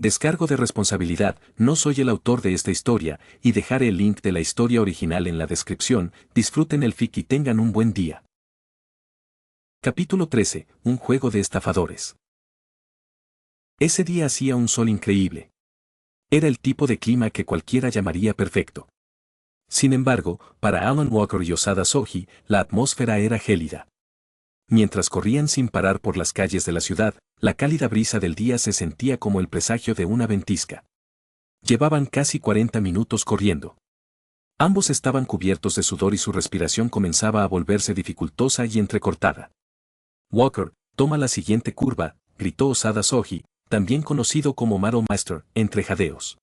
Descargo de responsabilidad, no soy el autor de esta historia, y dejaré el link de la historia original en la descripción. Disfruten el fic y tengan un buen día. Capítulo 13. Un juego de estafadores. Ese día hacía un sol increíble. Era el tipo de clima que cualquiera llamaría perfecto. Sin embargo, para Alan Walker y Osada Soji, la atmósfera era gélida. Mientras corrían sin parar por las calles de la ciudad, la cálida brisa del día se sentía como el presagio de una ventisca. Llevaban casi 40 minutos corriendo. Ambos estaban cubiertos de sudor y su respiración comenzaba a volverse dificultosa y entrecortada. Walker, toma la siguiente curva, gritó Osada Soji, también conocido como Maro Master, entre jadeos.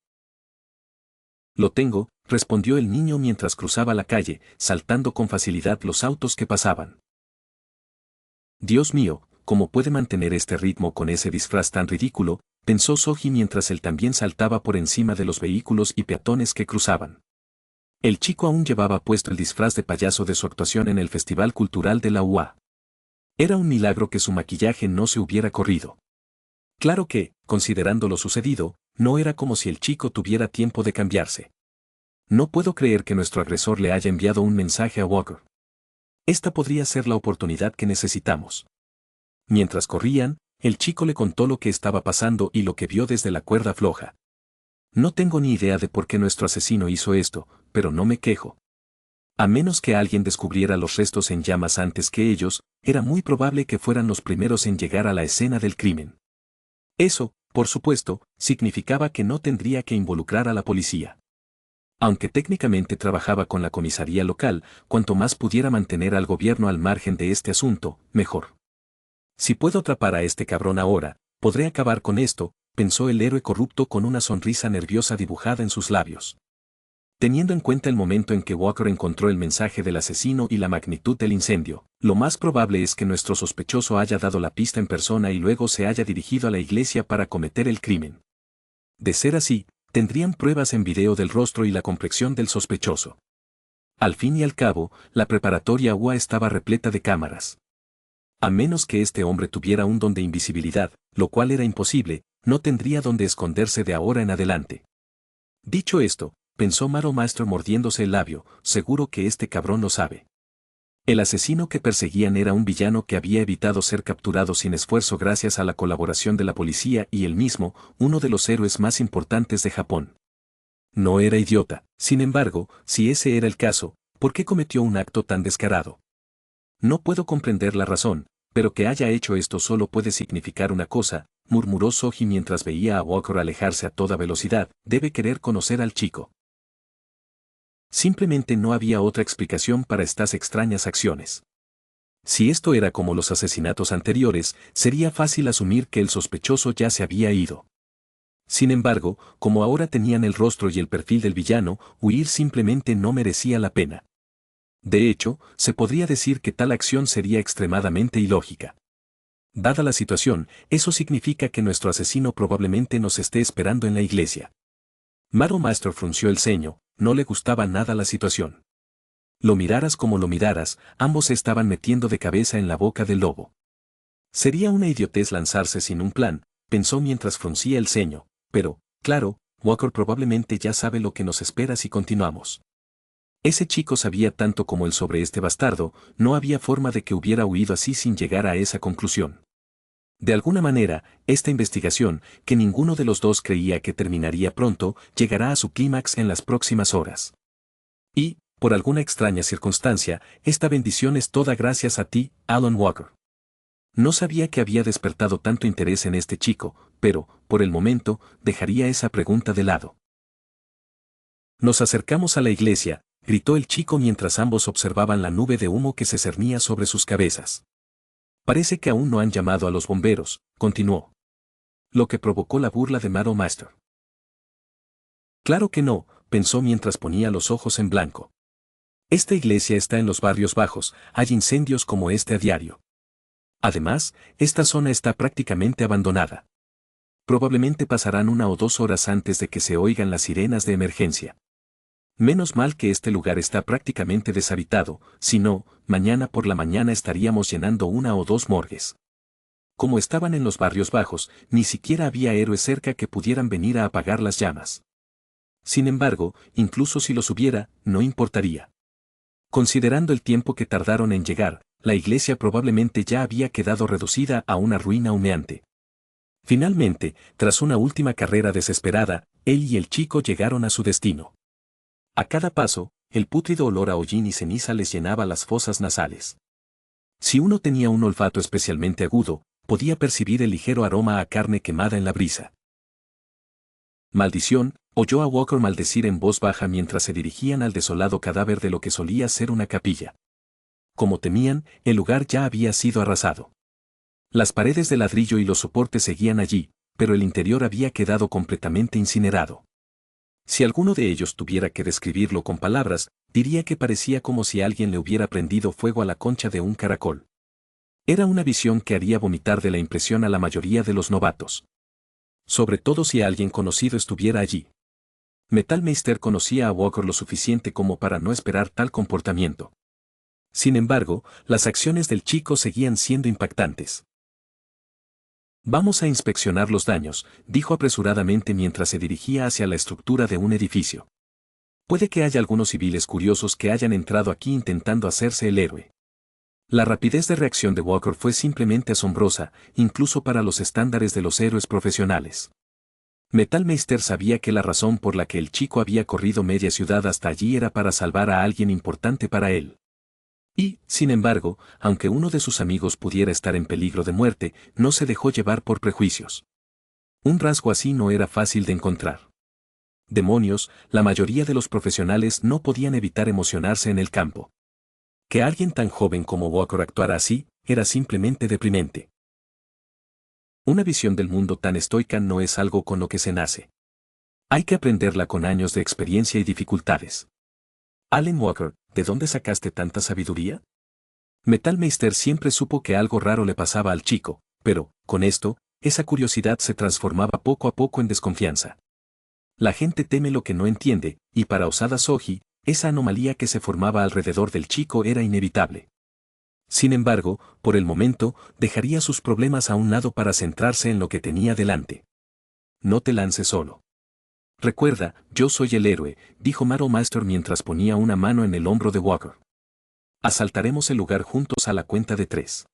Lo tengo, respondió el niño mientras cruzaba la calle, saltando con facilidad los autos que pasaban. Dios mío, ¿cómo puede mantener este ritmo con ese disfraz tan ridículo?, pensó Soji mientras él también saltaba por encima de los vehículos y peatones que cruzaban. El chico aún llevaba puesto el disfraz de payaso de su actuación en el Festival Cultural de la UA. Era un milagro que su maquillaje no se hubiera corrido. Claro que, considerando lo sucedido, no era como si el chico tuviera tiempo de cambiarse. No puedo creer que nuestro agresor le haya enviado un mensaje a Walker. Esta podría ser la oportunidad que necesitamos. Mientras corrían, el chico le contó lo que estaba pasando y lo que vio desde la cuerda floja. No tengo ni idea de por qué nuestro asesino hizo esto, pero no me quejo. A menos que alguien descubriera los restos en llamas antes que ellos, era muy probable que fueran los primeros en llegar a la escena del crimen. Eso, por supuesto, significaba que no tendría que involucrar a la policía. Aunque técnicamente trabajaba con la comisaría local, cuanto más pudiera mantener al gobierno al margen de este asunto, mejor. Si puedo atrapar a este cabrón ahora, podré acabar con esto, pensó el héroe corrupto con una sonrisa nerviosa dibujada en sus labios. Teniendo en cuenta el momento en que Walker encontró el mensaje del asesino y la magnitud del incendio, lo más probable es que nuestro sospechoso haya dado la pista en persona y luego se haya dirigido a la iglesia para cometer el crimen. De ser así, tendrían pruebas en video del rostro y la complexión del sospechoso. Al fin y al cabo, la preparatoria UA estaba repleta de cámaras. A menos que este hombre tuviera un don de invisibilidad, lo cual era imposible, no tendría dónde esconderse de ahora en adelante. Dicho esto, pensó Maro Master mordiéndose el labio, seguro que este cabrón lo sabe. El asesino que perseguían era un villano que había evitado ser capturado sin esfuerzo gracias a la colaboración de la policía y él mismo, uno de los héroes más importantes de Japón. No era idiota, sin embargo, si ese era el caso, ¿por qué cometió un acto tan descarado? No puedo comprender la razón, pero que haya hecho esto solo puede significar una cosa, murmuró Soji mientras veía a Walker alejarse a toda velocidad, debe querer conocer al chico. Simplemente no había otra explicación para estas extrañas acciones. Si esto era como los asesinatos anteriores, sería fácil asumir que el sospechoso ya se había ido. Sin embargo, como ahora tenían el rostro y el perfil del villano, huir simplemente no merecía la pena. De hecho, se podría decir que tal acción sería extremadamente ilógica. Dada la situación, eso significa que nuestro asesino probablemente nos esté esperando en la iglesia. Maro Master frunció el ceño, no le gustaba nada la situación. Lo miraras como lo miraras, ambos se estaban metiendo de cabeza en la boca del lobo. Sería una idiotez lanzarse sin un plan, pensó mientras fruncía el ceño, pero, claro, Walker probablemente ya sabe lo que nos espera si continuamos. Ese chico sabía tanto como él sobre este bastardo, no había forma de que hubiera huido así sin llegar a esa conclusión. De alguna manera, esta investigación, que ninguno de los dos creía que terminaría pronto, llegará a su clímax en las próximas horas. Y, por alguna extraña circunstancia, esta bendición es toda gracias a ti, Alan Walker. No sabía que había despertado tanto interés en este chico, pero, por el momento, dejaría esa pregunta de lado. Nos acercamos a la iglesia, gritó el chico mientras ambos observaban la nube de humo que se cernía sobre sus cabezas. Parece que aún no han llamado a los bomberos, continuó. Lo que provocó la burla de Maro Master. Claro que no, pensó mientras ponía los ojos en blanco. Esta iglesia está en los barrios bajos, hay incendios como este a diario. Además, esta zona está prácticamente abandonada. Probablemente pasarán 1 o 2 horas antes de que se oigan las sirenas de emergencia. Menos mal que este lugar está prácticamente deshabitado, si no, mañana por la mañana estaríamos llenando 1 o 2 morgues. Como estaban en los barrios bajos, ni siquiera había héroes cerca que pudieran venir a apagar las llamas. Sin embargo, incluso si los hubiera, no importaría. Considerando el tiempo que tardaron en llegar, la iglesia probablemente ya había quedado reducida a una ruina humeante. Finalmente, tras una última carrera desesperada, él y el chico llegaron a su destino. A cada paso, el pútrido olor a hollín y ceniza les llenaba las fosas nasales. Si uno tenía un olfato especialmente agudo, podía percibir el ligero aroma a carne quemada en la brisa. Maldición, oyó a Walker maldecir en voz baja mientras se dirigían al desolado cadáver de lo que solía ser una capilla. Como temían, el lugar ya había sido arrasado. Las paredes de ladrillo y los soportes seguían allí, pero el interior había quedado completamente incinerado. Si alguno de ellos tuviera que describirlo con palabras, diría que parecía como si alguien le hubiera prendido fuego a la concha de un caracol. Era una visión que haría vomitar de la impresión a la mayoría de los novatos. Sobre todo si alguien conocido estuviera allí. Metal Meister conocía a Walker lo suficiente como para no esperar tal comportamiento. Sin embargo, las acciones del chico seguían siendo impactantes. Vamos a inspeccionar los daños, dijo apresuradamente mientras se dirigía hacia la estructura de un edificio. Puede que haya algunos civiles curiosos que hayan entrado aquí intentando hacerse el héroe. La rapidez de reacción de Walker fue simplemente asombrosa, incluso para los estándares de los héroes profesionales. Metal Meister sabía que la razón por la que el chico había corrido media ciudad hasta allí era para salvar a alguien importante para él. Y, sin embargo, aunque uno de sus amigos pudiera estar en peligro de muerte, no se dejó llevar por prejuicios. Un rasgo así no era fácil de encontrar. Demonios, la mayoría de los profesionales no podían evitar emocionarse en el campo. Que alguien tan joven como Walker actuara así, era simplemente deprimente. Una visión del mundo tan estoica no es algo con lo que se nace. Hay que aprenderla con años de experiencia y dificultades. Alan Walker, ¿de dónde sacaste tanta sabiduría? Metal Meister siempre supo que algo raro le pasaba al chico, pero, con esto, esa curiosidad se transformaba poco a poco en desconfianza. La gente teme lo que no entiende, y para Osada Soji, esa anomalía que se formaba alrededor del chico era inevitable. Sin embargo, por el momento, dejaría sus problemas a un lado para centrarse en lo que tenía delante. No te lances solo. Recuerda, yo soy el héroe, dijo Metal Meister mientras ponía una mano en el hombro de Walker. Asaltaremos el lugar juntos a la cuenta de 3.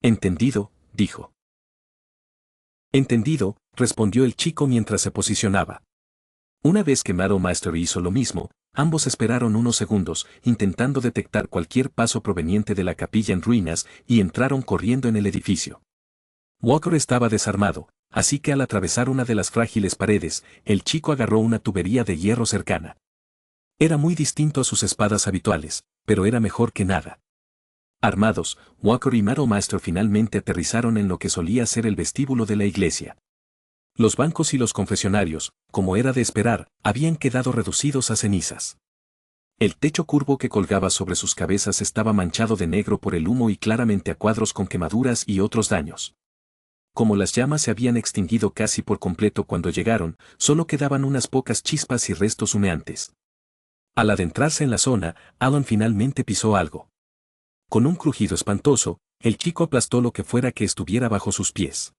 Entendido, dijo. Entendido, respondió el chico mientras se posicionaba. Una vez que Metal Meister hizo lo mismo, ambos esperaron unos segundos, intentando detectar cualquier paso proveniente de la capilla en ruinas, y entraron corriendo en el edificio. Walker estaba desarmado, así que al atravesar una de las frágiles paredes, el chico agarró una tubería de hierro cercana. Era muy distinto a sus espadas habituales, pero era mejor que nada. Armados, Walker y Metal Meister finalmente aterrizaron en lo que solía ser el vestíbulo de la iglesia. Los bancos y los confesionarios, como era de esperar, habían quedado reducidos a cenizas. El techo curvo que colgaba sobre sus cabezas estaba manchado de negro por el humo y claramente a cuadros con quemaduras y otros daños. Como las llamas se habían extinguido casi por completo cuando llegaron, solo quedaban unas pocas chispas y restos humeantes. Al adentrarse en la zona, Alan finalmente pisó algo. Con un crujido espantoso, el chico aplastó lo que fuera que estuviera bajo sus pies.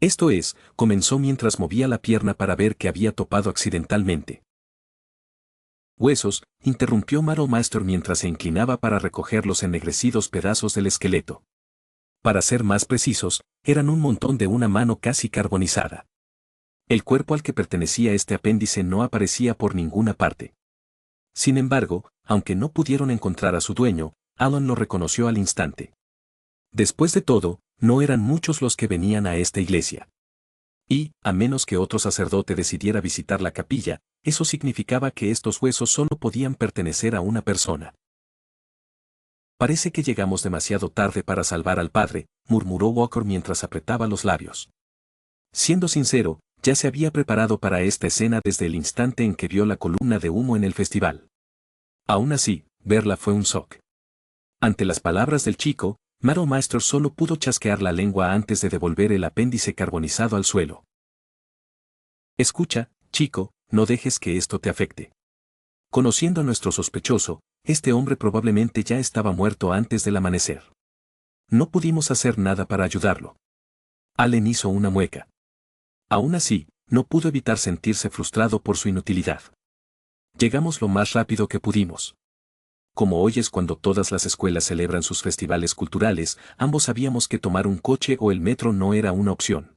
Esto es, comenzó mientras movía la pierna para ver que había topado accidentalmente. Huesos, interrumpió Metal Meister mientras se inclinaba para recoger los ennegrecidos pedazos del esqueleto. Para ser más precisos, eran un montón de una mano casi carbonizada. El cuerpo al que pertenecía este apéndice no aparecía por ninguna parte. Sin embargo, aunque no pudieron encontrar a su dueño, Alan lo reconoció al instante. Después de todo, no eran muchos los que venían a esta iglesia. Y, a menos que otro sacerdote decidiera visitar la capilla, eso significaba que estos huesos solo podían pertenecer a una persona. Parece que llegamos demasiado tarde para salvar al padre, murmuró Walker mientras apretaba los labios. Siendo sincero, ya se había preparado para esta escena desde el instante en que vio la columna de humo en el festival. Aún así, verla fue un shock. Ante las palabras del chico, Metal Meister solo pudo chasquear la lengua antes de devolver el apéndice carbonizado al suelo. Escucha, chico, no dejes que esto te afecte. Conociendo a nuestro sospechoso, este hombre probablemente ya estaba muerto antes del amanecer. No pudimos hacer nada para ayudarlo. Allen hizo una mueca. Aún así, no pudo evitar sentirse frustrado por su inutilidad. Llegamos lo más rápido que pudimos. Como hoy es cuando todas las escuelas celebran sus festivales culturales, ambos sabíamos que tomar un coche o el metro no era una opción.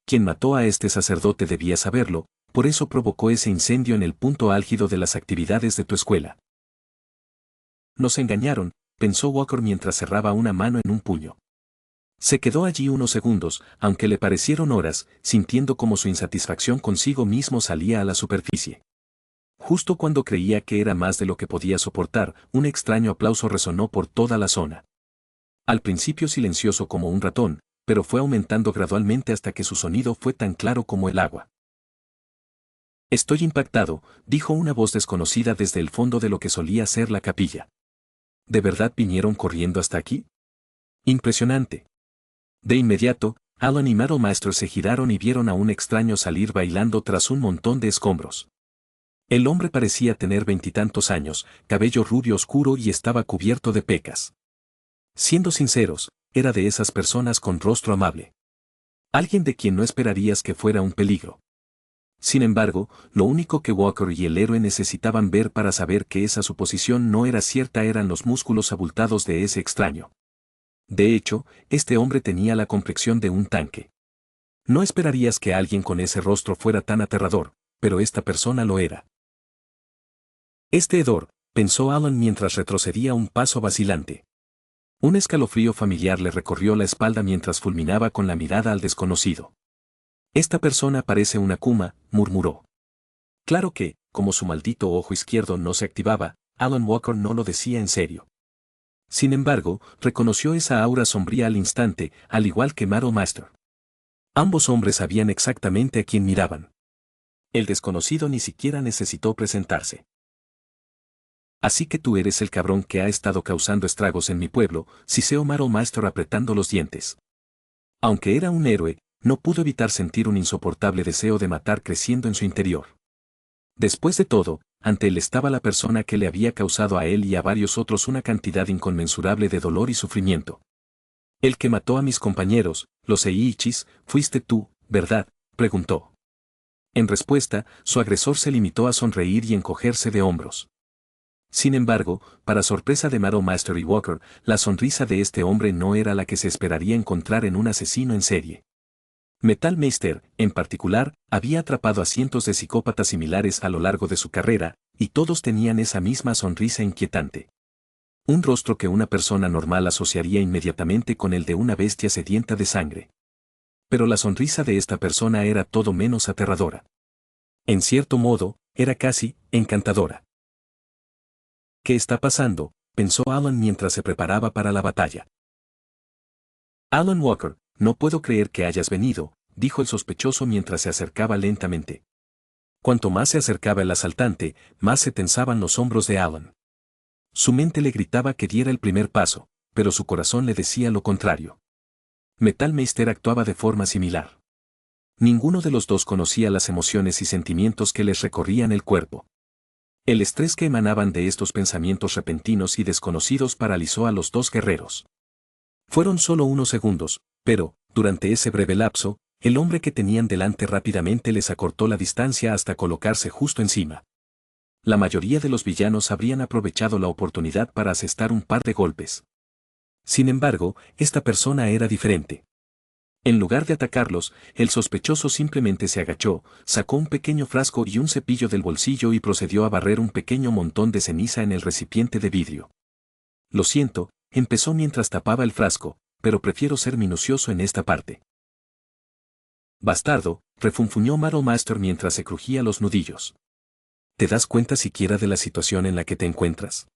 Quien mató a este sacerdote debía saberlo, por eso provocó ese incendio en el punto álgido de las actividades de tu escuela. Nos engañaron, pensó Walker mientras cerraba una mano en un puño. Se quedó allí unos segundos, aunque le parecieron horas, sintiendo como su insatisfacción consigo mismo salía a la superficie. Justo cuando creía que era más de lo que podía soportar, un extraño aplauso resonó por toda la zona. Al principio silencioso como un ratón, pero fue aumentando gradualmente hasta que su sonido fue tan claro como el agua. Estoy impactado, dijo una voz desconocida desde el fondo de lo que solía ser la capilla. ¿De verdad vinieron corriendo hasta aquí? Impresionante. De inmediato, Alan y Master se giraron y vieron a un extraño salir bailando tras un montón de escombros. El hombre parecía tener 20 años, cabello rubio oscuro y estaba cubierto de pecas. Siendo sinceros, era de esas personas con rostro amable. Alguien de quien no esperarías que fuera un peligro. Sin embargo, lo único que Walker y el héroe necesitaban ver para saber que esa suposición no era cierta eran los músculos abultados de ese extraño. De hecho, este hombre tenía la complexión de un tanque. No esperarías que alguien con ese rostro fuera tan aterrador, pero esta persona lo era. Este hedor, pensó Alan mientras retrocedía un paso vacilante. Un escalofrío familiar le recorrió la espalda mientras fulminaba con la mirada al desconocido. Esta persona parece una Kuma, murmuró. Claro que, como su maldito ojo izquierdo no se activaba, Alan Walker no lo decía en serio. Sin embargo, reconoció esa aura sombría al instante, al igual que Master. Ambos hombres sabían exactamente a quién miraban. El desconocido ni siquiera necesitó presentarse. Así que tú eres el cabrón que ha estado causando estragos en mi pueblo, siseó Master apretando los dientes. Aunque era un héroe, no pudo evitar sentir un insoportable deseo de matar creciendo en su interior. Después de todo, ante él estaba la persona que le había causado a él y a varios otros una cantidad inconmensurable de dolor y sufrimiento. El que mató a mis compañeros, los Eiichis, fuiste tú, ¿verdad?, preguntó. En respuesta, su agresor se limitó a sonreír y encogerse de hombros. Sin embargo, para sorpresa de Master y Walker, la sonrisa de este hombre no era la que se esperaría encontrar en un asesino en serie. Metal Meister, en particular, había atrapado a cientos de psicópatas similares a lo largo de su carrera, y todos tenían esa misma sonrisa inquietante. Un rostro que una persona normal asociaría inmediatamente con el de una bestia sedienta de sangre. Pero la sonrisa de esta persona era todo menos aterradora. En cierto modo, era casi encantadora. ¿Qué está pasando?, pensó Alan mientras se preparaba para la batalla. Alan Walker, no puedo creer que hayas venido, dijo el sospechoso mientras se acercaba lentamente. Cuanto más se acercaba el asaltante, más se tensaban los hombros de Alan. Su mente le gritaba que diera el primer paso, pero su corazón le decía lo contrario. Metal Meister actuaba de forma similar. Ninguno de los dos conocía las emociones y sentimientos que les recorrían el cuerpo. El estrés que emanaban de estos pensamientos repentinos y desconocidos paralizó a los dos guerreros. Fueron solo unos segundos, pero, durante ese breve lapso, el hombre que tenían delante rápidamente les acortó la distancia hasta colocarse justo encima. La mayoría de los villanos habrían aprovechado la oportunidad para asestar un par de golpes. Sin embargo, esta persona era diferente. En lugar de atacarlos, el sospechoso simplemente se agachó, sacó un pequeño frasco y un cepillo del bolsillo y procedió a barrer un pequeño montón de ceniza en el recipiente de vidrio. Lo siento, empezó mientras tapaba el frasco, pero prefiero ser minucioso en esta parte. Bastardo, refunfuñó Master mientras se crujía los nudillos. ¿Te das cuenta siquiera de la situación en la que te encuentras?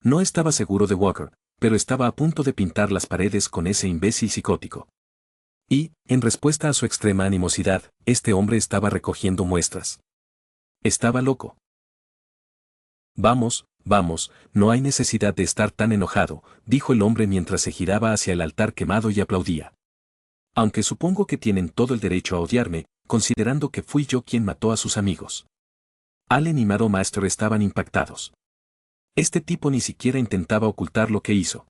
No estaba seguro de Walker, pero estaba a punto de pintar las paredes con ese imbécil psicótico. Y, en respuesta a su extrema animosidad, este hombre estaba recogiendo muestras. Estaba loco. Vamos, vamos, no hay necesidad de estar tan enojado, dijo el hombre mientras se giraba hacia el altar quemado y aplaudía. Aunque supongo que tienen todo el derecho a odiarme, considerando que fui yo quien mató a sus amigos. Allen y Master estaban impactados. Este tipo ni siquiera intentaba ocultar lo que hizo.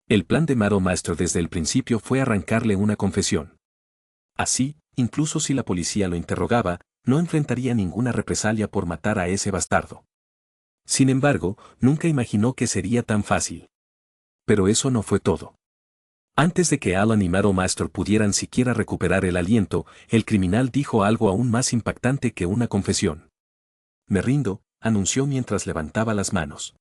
El plan de Maro Master desde el principio fue arrancarle una confesión. Así, incluso si la policía lo interrogaba, no enfrentaría ninguna represalia por matar a ese bastardo. Sin embargo, nunca imaginó que sería tan fácil. Pero eso no fue todo. Antes de que Alan y Maro Master pudieran siquiera recuperar el aliento, el criminal dijo algo aún más impactante que una confesión. Me rindo, anunció mientras levantaba las manos.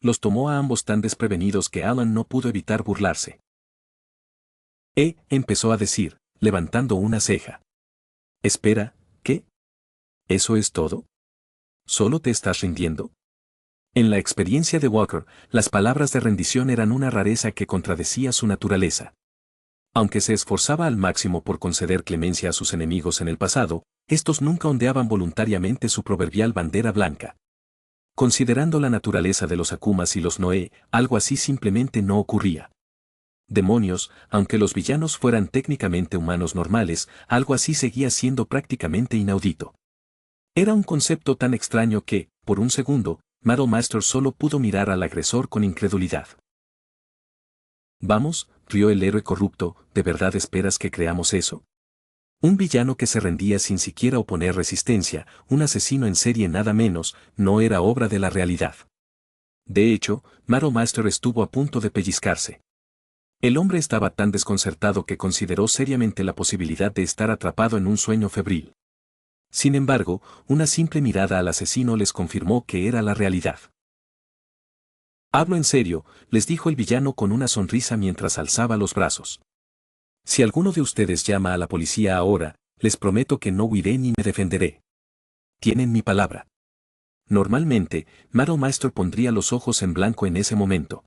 Los tomó a ambos tan desprevenidos que Alan no pudo evitar burlarse. Empezó a decir, levantando una ceja. Espera, ¿qué? ¿Eso es todo? ¿Solo te estás rindiendo? En la experiencia de Walker, las palabras de rendición eran una rareza que contradecía su naturaleza. Aunque se esforzaba al máximo por conceder clemencia a sus enemigos en el pasado, estos nunca ondeaban voluntariamente su proverbial bandera blanca. Considerando la naturaleza de los Akumas y los Noé, algo así simplemente no ocurría. Demonios, aunque los villanos fueran técnicamente humanos normales, algo así seguía siendo prácticamente inaudito. Era un concepto tan extraño que, por un segundo, Maro Master solo pudo mirar al agresor con incredulidad. Vamos, rió el héroe corrupto, ¿de verdad esperas que creamos eso? Un villano que se rendía sin siquiera oponer resistencia, un asesino en serie nada menos, no era obra de la realidad. De hecho, Maro Master estuvo a punto de pellizcarse. El hombre estaba tan desconcertado que consideró seriamente la posibilidad de estar atrapado en un sueño febril. Sin embargo, una simple mirada al asesino les confirmó que era la realidad. Hablo en serio, les dijo el villano con una sonrisa mientras alzaba los brazos. Si alguno de ustedes llama a la policía ahora, les prometo que no huiré ni me defenderé. Tienen mi palabra. Normalmente, Maro Master pondría los ojos en blanco en ese momento.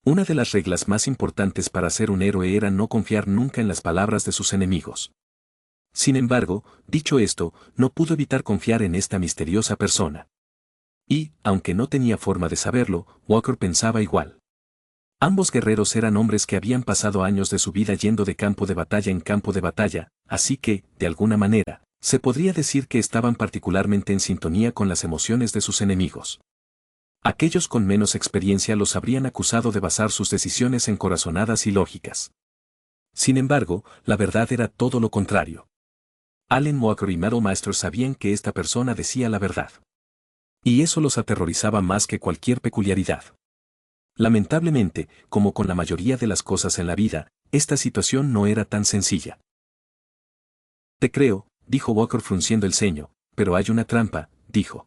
Una de las reglas más importantes para ser un héroe era no confiar nunca en las palabras de sus enemigos. Sin embargo, dicho esto, no pudo evitar confiar en esta misteriosa persona. Y, aunque no tenía forma de saberlo, Walker pensaba igual. Ambos guerreros eran hombres que habían pasado años de su vida yendo de campo de batalla en campo de batalla, así que, de alguna manera, se podría decir que estaban particularmente en sintonía con las emociones de sus enemigos. Aquellos con menos experiencia los habrían acusado de basar sus decisiones en corazonadas y lógicas. Sin embargo, la verdad era todo lo contrario. Alan Walker y Maro Master sabían que esta persona decía la verdad. Y eso los aterrorizaba más que cualquier peculiaridad. Lamentablemente, como con la mayoría de las cosas en la vida, esta situación no era tan sencilla. Te creo, dijo Walker frunciendo el ceño, pero hay una trampa, dijo.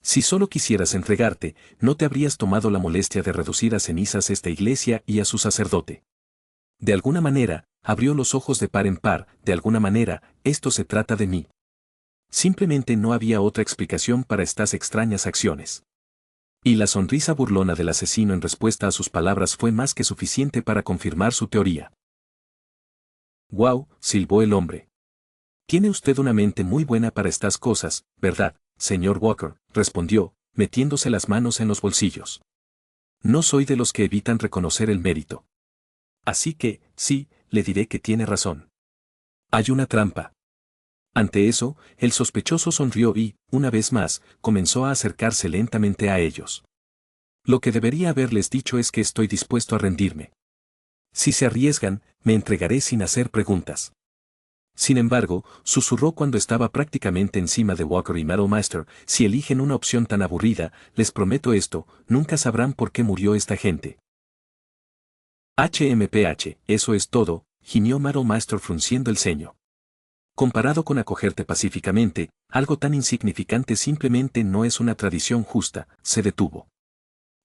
Si solo quisieras entregarte, no te habrías tomado la molestia de reducir a cenizas esta iglesia y a su sacerdote. De alguna manera, abrió los ojos de par en par, de alguna manera, esto se trata de mí. Simplemente no había otra explicación para estas extrañas acciones. Y la sonrisa burlona del asesino en respuesta a sus palabras fue más que suficiente para confirmar su teoría. «Guau», silbó el hombre. «Tiene usted una mente muy buena para estas cosas, ¿verdad, señor Walker?», respondió, metiéndose las manos en los bolsillos. «No soy de los que evitan reconocer el mérito. Así que, sí, le diré que tiene razón. Hay una trampa». Ante eso, el sospechoso sonrió y, una vez más, comenzó a acercarse lentamente a ellos. Lo que debería haberles dicho es que estoy dispuesto a rendirme. Si se arriesgan, me entregaré sin hacer preguntas. Sin embargo, susurró cuando estaba prácticamente encima de Walker y Maro Master, si eligen una opción tan aburrida, les prometo esto, nunca sabrán por qué murió esta gente. HMPH, eso es todo, gimió Maro Master frunciendo el ceño. Comparado con acogerte pacíficamente, algo tan insignificante simplemente no es una tradición justa, se detuvo.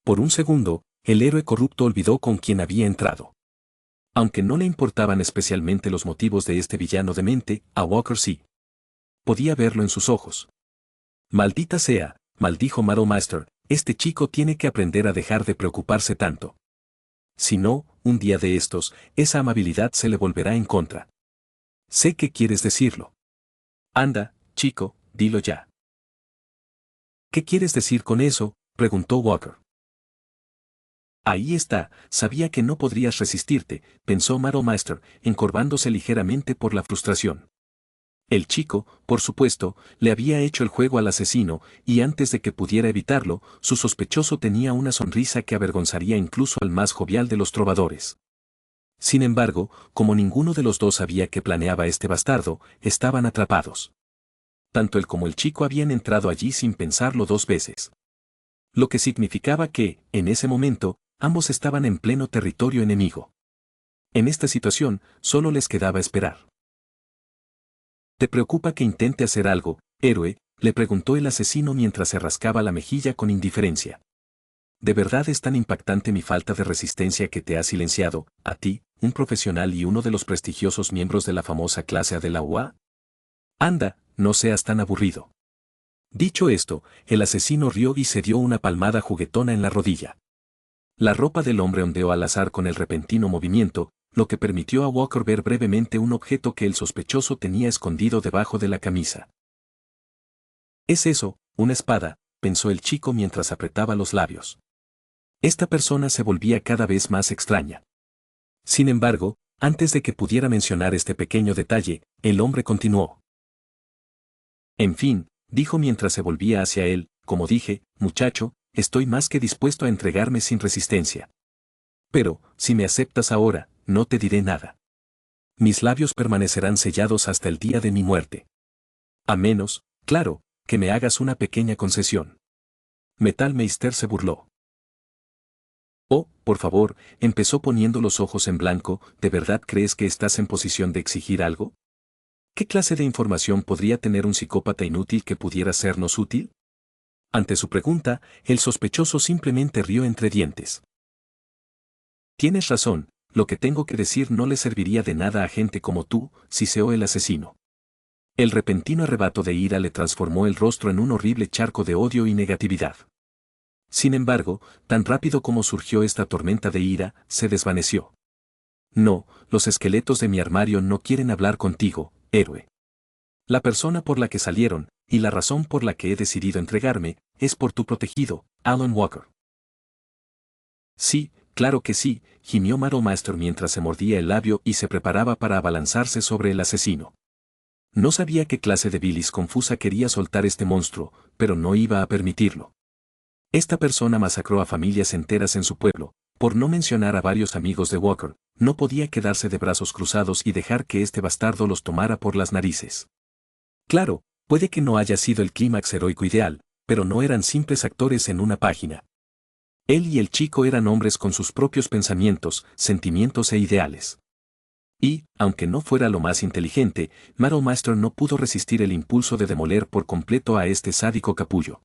Por un segundo, el héroe corrupto olvidó con quién había entrado. Aunque no le importaban especialmente los motivos de este villano demente, a Walker sí. Podía verlo en sus ojos. «Maldita sea», maldijo Maro Master, «este chico tiene que aprender a dejar de preocuparse tanto. Si no, un día de estos, esa amabilidad se le volverá en contra». «Sé que quieres decirlo». «Anda, chico, dilo ya». «¿Qué quieres decir con eso?», preguntó Walker. «Ahí está, sabía que no podrías resistirte», pensó Maro Master, encorvándose ligeramente por la frustración. El chico, por supuesto, le había hecho el juego al asesino, y antes de que pudiera evitarlo, su sospechoso tenía una sonrisa que avergonzaría incluso al más jovial de los trovadores. Sin embargo, como ninguno de los dos sabía que planeaba este bastardo, estaban atrapados. Tanto él como el chico habían entrado allí sin pensarlo dos veces. Lo que significaba que, en ese momento, ambos estaban en pleno territorio enemigo. En esta situación, solo les quedaba esperar. ¿Te preocupa que intente hacer algo, héroe?, le preguntó el asesino mientras se rascaba la mejilla con indiferencia. ¿De verdad es tan impactante mi falta de resistencia que te ha silenciado, a ti, un profesional y uno de los prestigiosos miembros de la famosa clase A de la UA? Anda, no seas tan aburrido. Dicho esto, el asesino rió y se dio una palmada juguetona en la rodilla. La ropa del hombre ondeó al azar con el repentino movimiento, lo que permitió a Walker ver brevemente un objeto que el sospechoso tenía escondido debajo de la camisa. «Es eso, una espada», pensó el chico mientras apretaba los labios. Esta persona se volvía cada vez más extraña. Sin embargo, antes de que pudiera mencionar este pequeño detalle, el hombre continuó. «En fin», dijo mientras se volvía hacia él, «como dije, muchacho, estoy más que dispuesto a entregarme sin resistencia. Pero, si me aceptas ahora, no te diré nada. Mis labios permanecerán sellados hasta el día de mi muerte. A menos, claro, que me hagas una pequeña concesión». Metal Meister se burló. «Oh, por favor», empezó poniendo los ojos en blanco, ¿de verdad crees que estás en posición de exigir algo? ¿Qué clase de información podría tener un psicópata inútil que pudiera sernos útil? Ante su pregunta, el sospechoso simplemente rió entre dientes. «Tienes razón, lo que tengo que decir no le serviría de nada a gente como tú», siseó el asesino. El repentino arrebato de ira le transformó el rostro en un horrible charco de odio y negatividad. Sin embargo, tan rápido como surgió esta tormenta de ira, se desvaneció. «No, los esqueletos de mi armario no quieren hablar contigo, héroe. La persona por la que salieron, y la razón por la que he decidido entregarme, es por tu protegido, Alan Walker». «Sí, claro que sí», gimió Master mientras se mordía el labio y se preparaba para abalanzarse sobre el asesino. No sabía qué clase de bilis confusa quería soltar este monstruo, pero no iba a permitirlo. Esta persona masacró a familias enteras en su pueblo, por no mencionar a varios amigos de Walker, no podía quedarse de brazos cruzados y dejar que este bastardo los tomara por las narices. Claro, puede que no haya sido el clímax heroico ideal, pero no eran simples actores en una página. Él y el chico eran hombres con sus propios pensamientos, sentimientos e ideales. Y, aunque no fuera lo más inteligente, Master no pudo resistir el impulso de demoler por completo a este sádico capullo.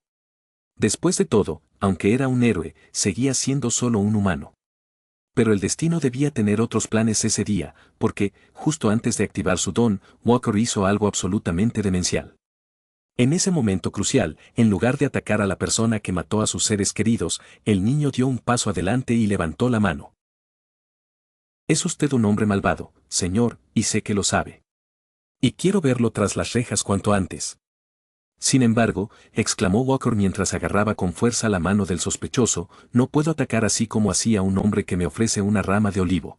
Después de todo, aunque era un héroe, seguía siendo solo un humano. Pero el destino debía tener otros planes ese día, porque, justo antes de activar su don, Walker hizo algo absolutamente demencial. En ese momento crucial, en lugar de atacar a la persona que mató a sus seres queridos, el niño dio un paso adelante y levantó la mano. «Es usted un hombre malvado, señor, y sé que lo sabe. Y quiero verlo tras las rejas cuanto antes». Sin embargo, exclamó Walker mientras agarraba con fuerza la mano del sospechoso, «no puedo atacar así como hacía un hombre que me ofrece una rama de olivo.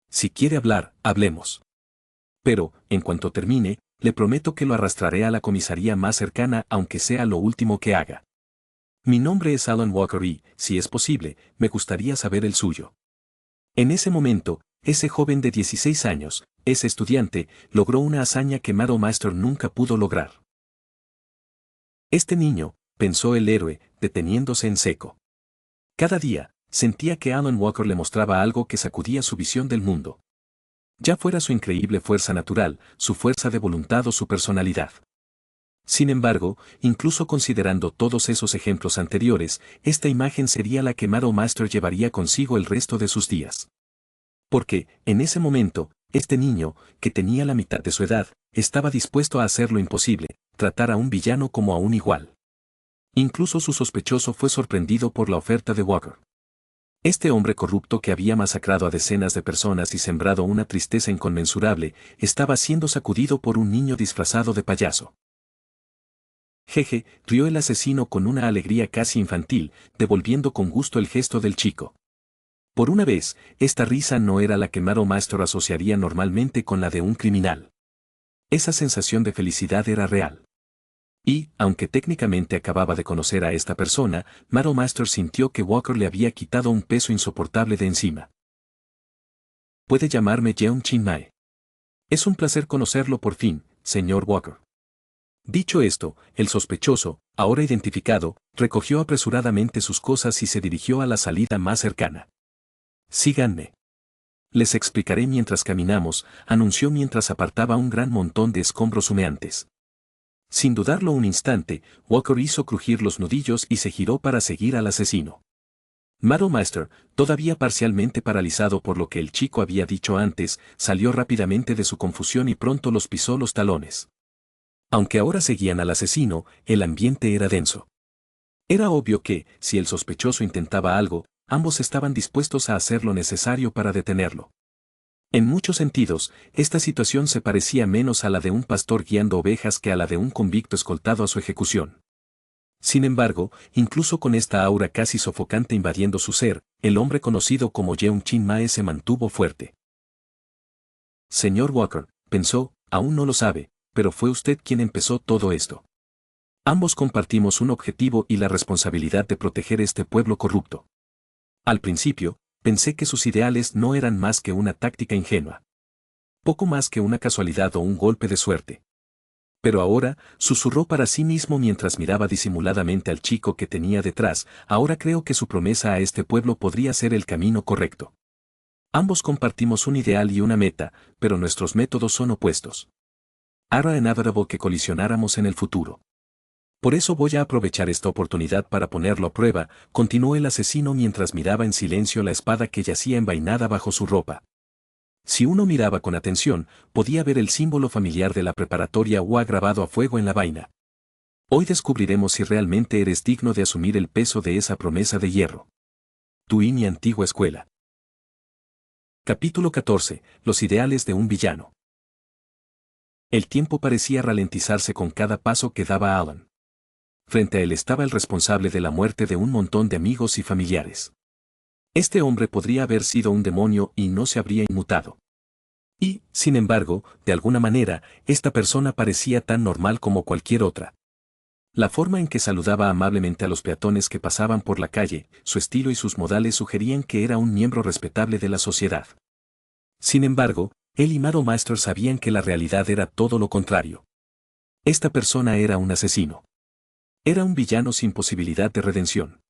Si quiere hablar, hablemos. Pero, en cuanto termine, le prometo que lo arrastraré a la comisaría más cercana aunque sea lo último que haga. Mi nombre es Alan Walker y, si es posible, me gustaría saber el suyo». En ese momento, ese joven de 16 años, ese estudiante, logró una hazaña que Master nunca pudo lograr. Este niño, pensó el héroe, deteniéndose en seco. Cada día, sentía que Alan Walker le mostraba algo que sacudía su visión del mundo. Ya fuera su increíble fuerza natural, su fuerza de voluntad o su personalidad. Sin embargo, incluso considerando todos esos ejemplos anteriores, esta imagen sería la que Master llevaría consigo el resto de sus días. Porque, en ese momento, este niño, que tenía la mitad de su edad, estaba dispuesto a hacer lo imposible, tratar a un villano como a un igual. Incluso su sospechoso fue sorprendido por la oferta de Walker. Este hombre corrupto que había masacrado a decenas de personas y sembrado una tristeza inconmensurable, estaba siendo sacudido por un niño disfrazado de payaso. Jeje, rió el asesino con una alegría casi infantil, devolviendo con gusto el gesto del chico. Por una vez, esta risa no era la que Master asociaría normalmente con la de un criminal. Esa sensación de felicidad era real. Y, aunque técnicamente acababa de conocer a esta persona, Madame Master sintió que Walker le había quitado un peso insoportable de encima. Puede llamarme Jeon Chin Mae. Es un placer conocerlo por fin, señor Walker. Dicho esto, el sospechoso, ahora identificado, recogió apresuradamente sus cosas y se dirigió a la salida más cercana. Síganme. Les explicaré mientras caminamos, anunció mientras apartaba un gran montón de escombros humeantes. Sin dudarlo un instante, Walker hizo crujir los nudillos y se giró para seguir al asesino. Madame Master, todavía parcialmente paralizado por lo que el chico había dicho antes, salió rápidamente de su confusión y pronto los pisó los talones. Aunque ahora seguían al asesino, el ambiente era denso. Era obvio que, si el sospechoso intentaba algo, ambos estaban dispuestos a hacer lo necesario para detenerlo. En muchos sentidos, esta situación se parecía menos a la de un pastor guiando ovejas que a la de un convicto escoltado a su ejecución. Sin embargo, incluso con esta aura casi sofocante invadiendo su ser, el hombre conocido como Jeon Chin Mae se mantuvo fuerte. Señor Walker, pensó, aún no lo sabe, pero fue usted quien empezó todo esto. Ambos compartimos un objetivo y la responsabilidad de proteger este pueblo corrupto. Al principio, pensé que sus ideales no eran más que una táctica ingenua. Poco más que una casualidad o un golpe de suerte. Pero ahora, susurró para sí mismo mientras miraba disimuladamente al chico que tenía detrás, ahora creo que su promesa a este pueblo podría ser el camino correcto. Ambos compartimos un ideal y una meta, pero nuestros métodos son opuestos. Era inevitable que colisionáramos en el futuro. Por eso voy a aprovechar esta oportunidad para ponerlo a prueba, continuó el asesino mientras miraba en silencio la espada que yacía envainada bajo su ropa. Si uno miraba con atención, podía ver el símbolo familiar de la preparatoria UA grabado a fuego en la vaina. Hoy descubriremos si realmente eres digno de asumir el peso de esa promesa de hierro. Tú y mi antigua escuela. Capítulo 14. Los ideales de un villano. El tiempo parecía ralentizarse con cada paso que daba Alan. Frente a él estaba el responsable de la muerte de un montón de amigos y familiares. Este hombre podría haber sido un demonio y no se habría inmutado. Y, sin embargo, de alguna manera, esta persona parecía tan normal como cualquier otra. La forma en que saludaba amablemente a los peatones que pasaban por la calle, su estilo y sus modales sugerían que era un miembro respetable de la sociedad. Sin embargo, él y Madame Master sabían que la realidad era todo lo contrario. Esta persona era un asesino. Era un villano sin posibilidad de redención.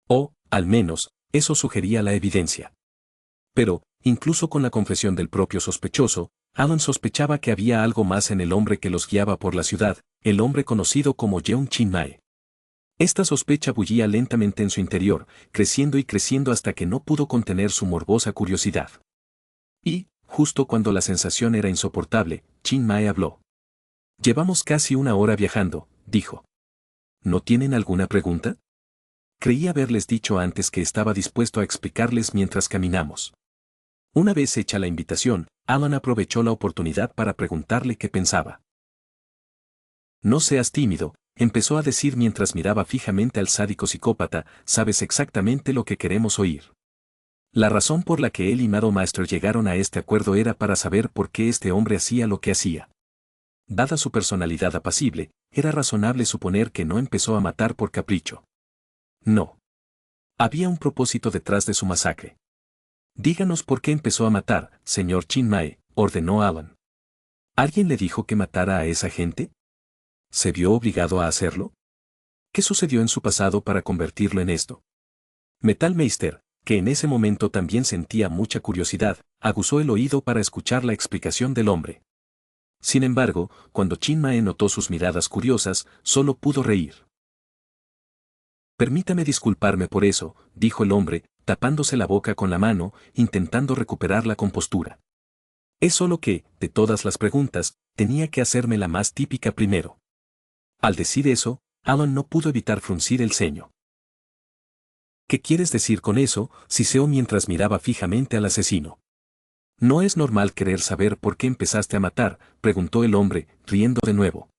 O, al menos, eso sugería la evidencia. Pero, incluso con la confesión del propio sospechoso, Alan sospechaba que había algo más en el hombre que los guiaba por la ciudad, el hombre conocido como Jeon Chin Mae. Esta sospecha bullía lentamente en su interior, creciendo y creciendo hasta que no pudo contener su morbosa curiosidad. Y, justo cuando la sensación era insoportable, Chin Mae habló. Llevamos casi una hora viajando, dijo. ¿No tienen alguna pregunta? Creí haberles dicho antes que estaba dispuesto a explicarles mientras caminamos. Una vez hecha la invitación, Alan aprovechó la oportunidad para preguntarle qué pensaba. No seas tímido, empezó a decir mientras miraba fijamente al sádico psicópata, sabes exactamente lo que queremos oír. La razón por la que él y Madame Master llegaron a este acuerdo era para saber por qué este hombre hacía lo que hacía. Dada su personalidad apacible, era razonable suponer que no empezó a matar por capricho. No. Había un propósito detrás de su masacre. Díganos por qué empezó a matar, señor Chin Mae, ordenó Alan. ¿Alguien le dijo que matara a esa gente? ¿Se vio obligado a hacerlo? ¿Qué sucedió en su pasado para convertirlo en esto? Metal Meister, que en ese momento también sentía mucha curiosidad, aguzó el oído para escuchar la explicación del hombre. Sin embargo, cuando Chin Mae notó sus miradas curiosas, solo pudo reír. Permítame disculparme por eso, dijo el hombre, tapándose la boca con la mano, intentando recuperar la compostura. Es solo que, de todas las preguntas, tenía que hacerme la más típica primero. Al decir eso, Alan no pudo evitar fruncir el ceño. ¿Qué quieres decir con eso?, siseó mientras miraba fijamente al asesino. ¿No es normal querer saber por qué empezaste a matar?, preguntó el hombre, riendo de nuevo.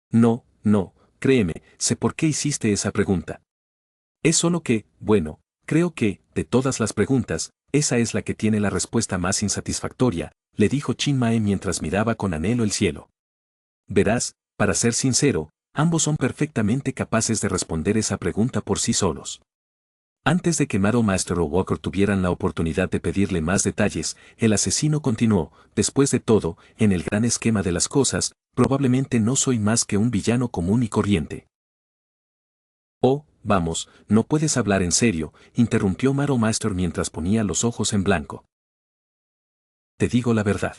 No, no, créeme, sé por qué hiciste esa pregunta. Es solo que, bueno, creo que, de todas las preguntas, esa es la que tiene la respuesta más insatisfactoria, le dijo Chin Mae mientras miraba con anhelo el cielo. Verás, para ser sincero, ambos son perfectamente capaces de responder esa pregunta por sí solos. Antes de que Maro Master o Walker tuvieran la oportunidad de pedirle más detalles, el asesino continuó: después de todo, en el gran esquema de las cosas, probablemente no soy más que un villano común y corriente. Oh, vamos, no puedes hablar en serio, interrumpió Maro Master mientras ponía los ojos en blanco. Te digo la verdad.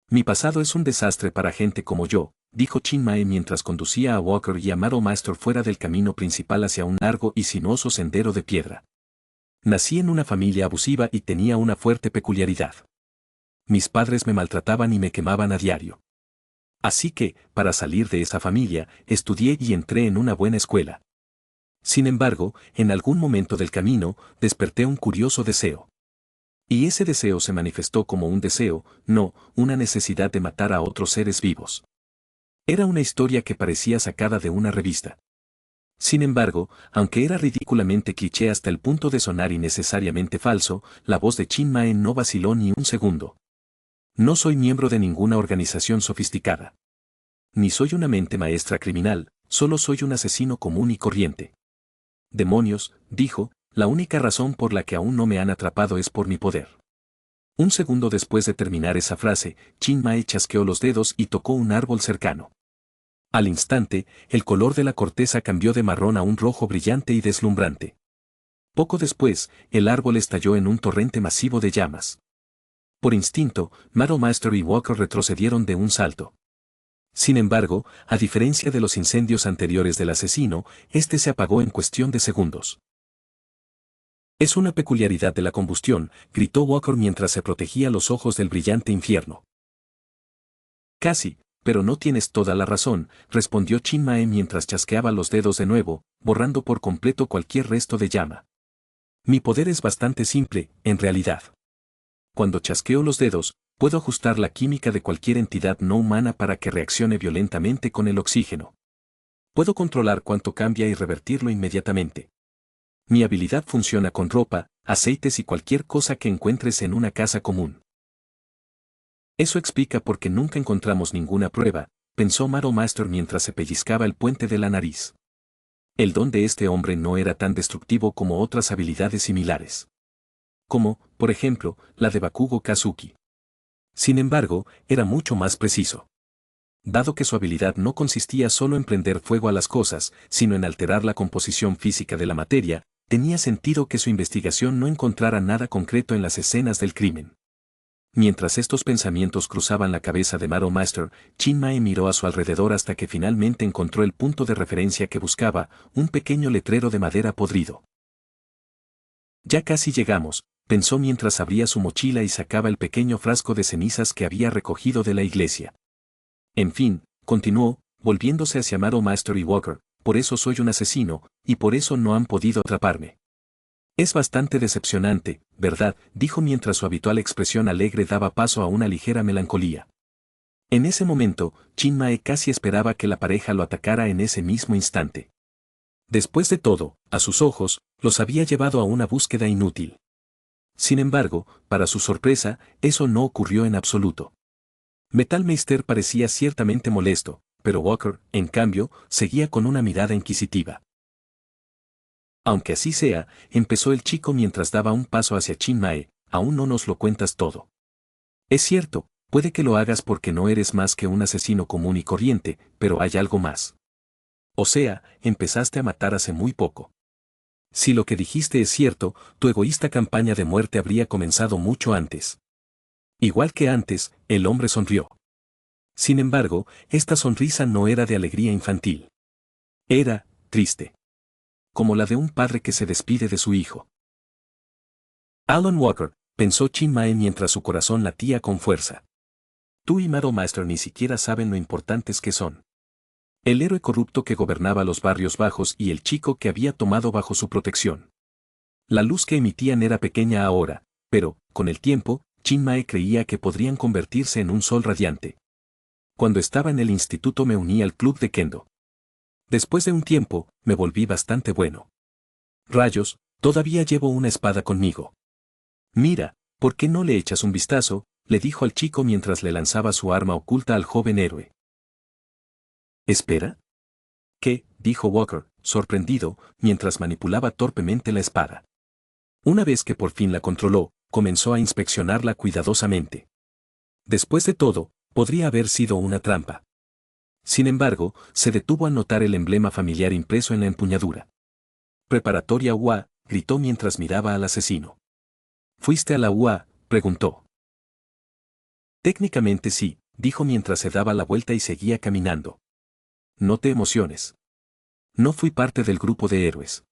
Mi pasado es un desastre para gente como yo, dijo Chin Mae mientras conducía a Walker y a Maro Master fuera del camino principal hacia un largo y sinuoso sendero de piedra. Nací en una familia abusiva y tenía una fuerte peculiaridad. Mis padres me maltrataban y me quemaban a diario. Así que, para salir de esa familia, estudié y entré en una buena escuela. Sin embargo, en algún momento del camino, desperté un curioso deseo. Y ese deseo se manifestó como un deseo, no, una necesidad de matar a otros seres vivos. Era una historia que parecía sacada de una revista. Sin embargo, aunque era ridículamente cliché hasta el punto de sonar innecesariamente falso, la voz de Chin Mae no vaciló ni un segundo. No soy miembro de ninguna organización sofisticada. Ni soy una mente maestra criminal, solo soy un asesino común y corriente. Demonios, dijo, la única razón por la que aún no me han atrapado es por mi poder. Un segundo después de terminar esa frase, Chin Mae chasqueó los dedos y tocó un árbol cercano. Al instante, el color de la corteza cambió de marrón a un rojo brillante y deslumbrante. Poco después, el árbol estalló en un torrente masivo de llamas. Por instinto, Maro Master y Walker retrocedieron de un salto. Sin embargo, a diferencia de los incendios anteriores del asesino, este se apagó en cuestión de segundos. Es una peculiaridad de la combustión, gritó Walker mientras se protegía los ojos del brillante infierno. Casi, pero no tienes toda la razón, respondió Chin Mae mientras chasqueaba los dedos de nuevo, borrando por completo cualquier resto de llama. Mi poder es bastante simple, en realidad. Cuando chasqueo los dedos, puedo ajustar la química de cualquier entidad no humana para que reaccione violentamente con el oxígeno. Puedo controlar cuánto cambia y revertirlo inmediatamente. Mi habilidad funciona con ropa, aceites y cualquier cosa que encuentres en una casa común. Eso explica por qué nunca encontramos ninguna prueba, pensó Maro Master mientras se pellizcaba el puente de la nariz. El don de este hombre no era tan destructivo como otras habilidades similares. Como, por ejemplo, la de Bakugo Kazuki. Sin embargo, era mucho más preciso. Dado que su habilidad no consistía solo en prender fuego a las cosas, sino en alterar la composición física de la materia, tenía sentido que su investigación no encontrara nada concreto en las escenas del crimen. Mientras estos pensamientos cruzaban la cabeza de Maro Master, Chin Mae miró a su alrededor hasta que finalmente encontró el punto de referencia que buscaba, un pequeño letrero de madera podrido. Ya casi llegamos, pensó mientras abría su mochila y sacaba el pequeño frasco de cenizas que había recogido de la iglesia. En fin, continuó, volviéndose hacia Maro Master y Walker, por eso soy un asesino, y por eso no han podido atraparme. Es bastante decepcionante, ¿verdad?, dijo mientras su habitual expresión alegre daba paso a una ligera melancolía. En ese momento, Chin Mae casi esperaba que la pareja lo atacara en ese mismo instante. Después de todo, a sus ojos, los había llevado a una búsqueda inútil. Sin embargo, para su sorpresa, eso no ocurrió en absoluto. Metal Meister parecía ciertamente molesto, pero Walker, en cambio, seguía con una mirada inquisitiva. Aunque así sea, empezó el chico mientras daba un paso hacia Chin Mae, aún no nos lo cuentas todo. Es cierto, puede que lo hagas porque no eres más que un asesino común y corriente, pero hay algo más. O sea, empezaste a matar hace muy poco. Si lo que dijiste es cierto, tu egoísta campaña de muerte habría comenzado mucho antes. Igual que antes, el hombre sonrió. Sin embargo, esta sonrisa no era de alegría infantil. Era, triste. Como la de un padre que se despide de su hijo. Alan Walker, pensó Chin Mae mientras su corazón latía con fuerza. Tú y Maro Master ni siquiera saben lo importantes que son. El héroe corrupto que gobernaba los barrios bajos y el chico que había tomado bajo su protección. La luz que emitían era pequeña ahora, pero, con el tiempo, Chin Mae creía que podrían convertirse en un sol radiante. Cuando estaba en el instituto me uní al club de Kendo. Después de un tiempo, me volví bastante bueno. Rayos, todavía llevo una espada conmigo. Mira, ¿por qué no le echas un vistazo? le dijo al chico mientras le lanzaba su arma oculta al joven héroe. ¿Espera? ¿Qué? Dijo Walker, sorprendido, mientras manipulaba torpemente la espada. Una vez que por fin la controló, comenzó a inspeccionarla cuidadosamente. Después de todo, podría haber sido una trampa. Sin embargo, se detuvo al notar el emblema familiar impreso en la empuñadura. Preparatoria UA, gritó mientras miraba al asesino. ¿Fuiste a la UA? Preguntó. Técnicamente sí, dijo mientras se daba la vuelta y seguía caminando. No te emociones. No fui parte del grupo de héroes.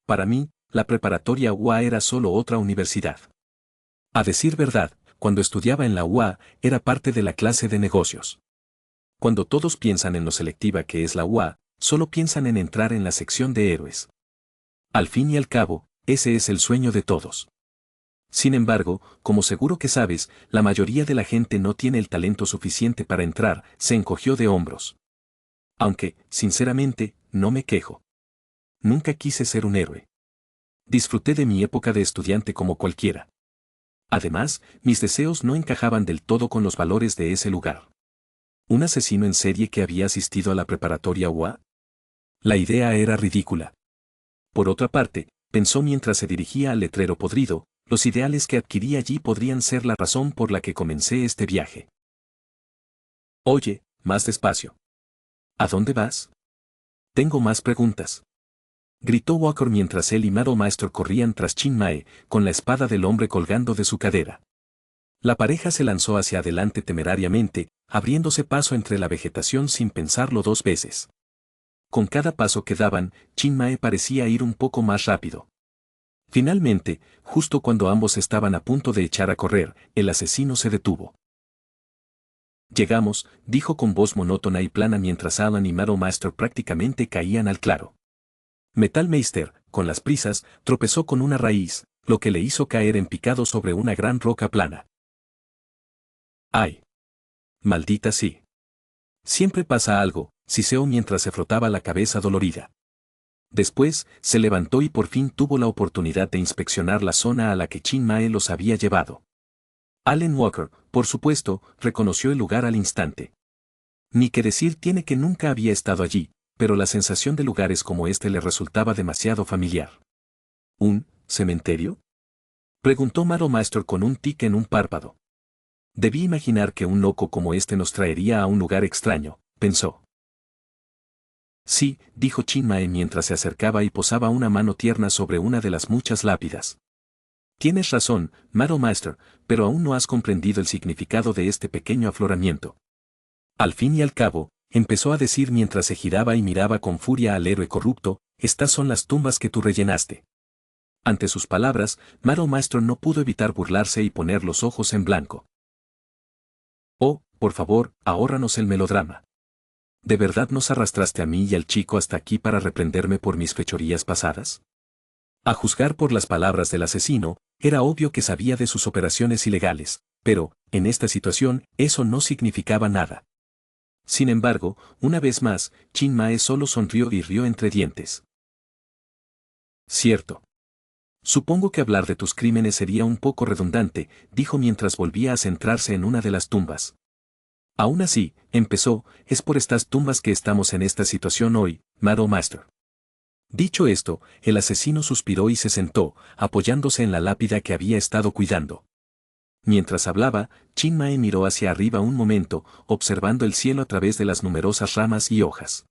Para mí, la preparatoria UA era solo otra universidad. A decir verdad, cuando estudiaba en la UA, era parte de la clase de negocios. Cuando todos piensan en lo selectiva que es la UA, solo piensan en entrar en la sección de héroes. Al fin y al cabo, ese es el sueño de todos. Sin embargo, como seguro que sabes, la mayoría de la gente no tiene el talento suficiente para entrar, se encogió de hombros. Aunque, sinceramente, no me quejo. Nunca quise ser un héroe. Disfruté de mi época de estudiante como cualquiera. Además, mis deseos no encajaban del todo con los valores de ese lugar. ¿Un asesino en serie que había asistido a la preparatoria UA? La idea era ridícula. Por otra parte, pensó mientras se dirigía al letrero podrido, los ideales que adquirí allí podrían ser la razón por la que comencé este viaje. Oye, más despacio. ¿A dónde vas? Tengo más preguntas. Gritó Walker mientras él y Mado Maestro corrían tras Chin Mae, con la espada del hombre colgando de su cadera. La pareja se lanzó hacia adelante temerariamente, abriéndose paso entre la vegetación sin pensarlo dos veces. Con cada paso que daban, Chin Mae parecía ir un poco más rápido. Finalmente, justo cuando ambos estaban a punto de echar a correr, el asesino se detuvo. Llegamos, dijo con voz monótona y plana mientras Alan y Mado Master prácticamente caían al claro. Metal Meister, con las prisas, tropezó con una raíz, lo que le hizo caer en picado sobre una gran roca plana. ¡Ay! Maldita sí. Siempre pasa algo, siseó mientras se frotaba la cabeza dolorida. Después, se levantó y por fin tuvo la oportunidad de inspeccionar la zona a la que Chin Mae los había llevado. Alan Walker, por supuesto, reconoció el lugar al instante. Ni que decir tiene que nunca había estado allí, pero la sensación de lugares como este le resultaba demasiado familiar. ¿Un cementerio? Preguntó Mado Master con un tic en un párpado. Debí imaginar que un loco como este nos traería a un lugar extraño, pensó. Sí, dijo Chin Mae mientras se acercaba y posaba una mano tierna sobre una de las muchas lápidas. Tienes razón, Mado Master, pero aún no has comprendido el significado de este pequeño afloramiento. Al fin y al cabo, empezó a decir mientras se giraba y miraba con furia al héroe corrupto, estas son las tumbas que tú rellenaste. Ante sus palabras, Mado Master no pudo evitar burlarse y poner los ojos en blanco. Oh, por favor, ahórranos el melodrama. ¿De verdad nos arrastraste a mí y al chico hasta aquí para reprenderme por mis fechorías pasadas? A juzgar por las palabras del asesino, era obvio que sabía de sus operaciones ilegales, pero, en esta situación, eso no significaba nada. Sin embargo, una vez más, Chin Mae solo sonrió y rió entre dientes. Cierto. Supongo que hablar de tus crímenes sería un poco redundante, dijo mientras volvía a centrarse en una de las tumbas. Aún así, empezó, es por estas tumbas que estamos en esta situación hoy, Mado Master. Dicho esto, el asesino suspiró y se sentó, apoyándose en la lápida que había estado cuidando. Mientras hablaba, Chin Mae miró hacia arriba un momento, observando el cielo a través de las numerosas ramas y hojas.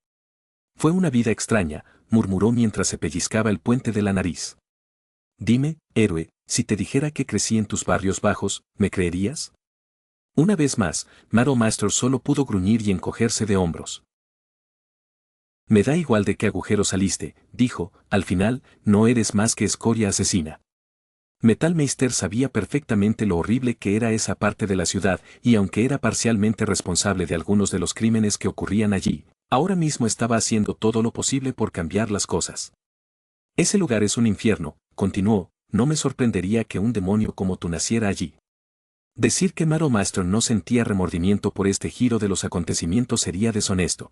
Fue una vida extraña, murmuró mientras se pellizcaba el puente de la nariz. Dime, héroe, si te dijera que crecí en tus barrios bajos, ¿me creerías? Una vez más, Mado Master solo pudo gruñir y encogerse de hombros. Me da igual de qué agujero saliste, dijo, al final, no eres más que escoria asesina. Metal Meister sabía perfectamente lo horrible que era esa parte de la ciudad, y aunque era parcialmente responsable de algunos de los crímenes que ocurrían allí, ahora mismo estaba haciendo todo lo posible por cambiar las cosas. Ese lugar es un infierno, continuó, no me sorprendería que un demonio como tú naciera allí. Decir que Mado Master no sentía remordimiento por este giro de los acontecimientos sería deshonesto.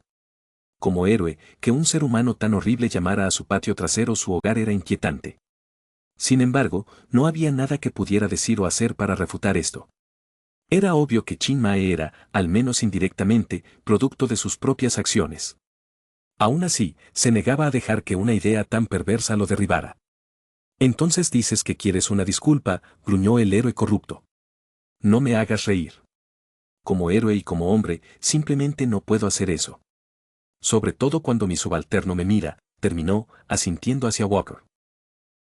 Como héroe, que un ser humano tan horrible llamara a su patio trasero su hogar era inquietante. Sin embargo, no había nada que pudiera decir o hacer para refutar esto. Era obvio que Chin Mae era, al menos indirectamente, producto de sus propias acciones. Aún así, se negaba a dejar que una idea tan perversa lo derribara. Entonces dices que quieres una disculpa, gruñó el héroe corrupto. No me hagas reír. Como héroe y como hombre, simplemente no puedo hacer eso. Sobre todo cuando mi subalterno me mira, terminó, asintiendo hacia Walker.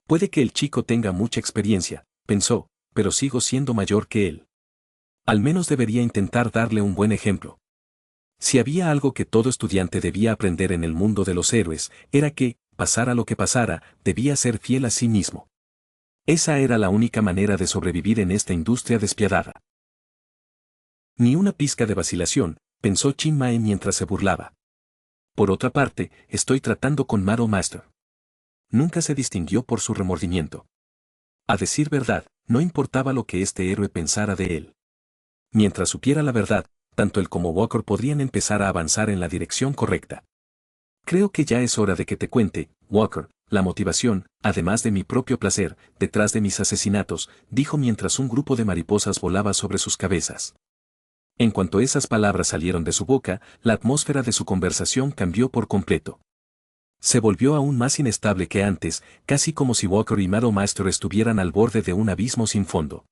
Puede que el chico tenga mucha experiencia, pensó, pero sigo siendo mayor que él. Al menos debería intentar darle un buen ejemplo. Si había algo que todo estudiante debía aprender en el mundo de los héroes, era que, pasara lo que pasara, debía ser fiel a sí mismo. Esa era la única manera de sobrevivir en esta industria despiadada. Ni una pizca de vacilación, pensó Chin Mae mientras se burlaba. Por otra parte, estoy tratando con Maro Master. Nunca se distinguió por su remordimiento. A decir verdad, no importaba lo que este héroe pensara de él. Mientras supiera la verdad, tanto él como Walker podrían empezar a avanzar en la dirección correcta. Creo que ya es hora de que te cuente, Walker, la motivación, además de mi propio placer, detrás de mis asesinatos, dijo mientras un grupo de mariposas volaba sobre sus cabezas. En cuanto esas palabras salieron de su boca, la atmósfera de su conversación cambió por completo. Se volvió aún más inestable que antes, casi como si Walker y Maro Master estuvieran al borde de un abismo sin fondo.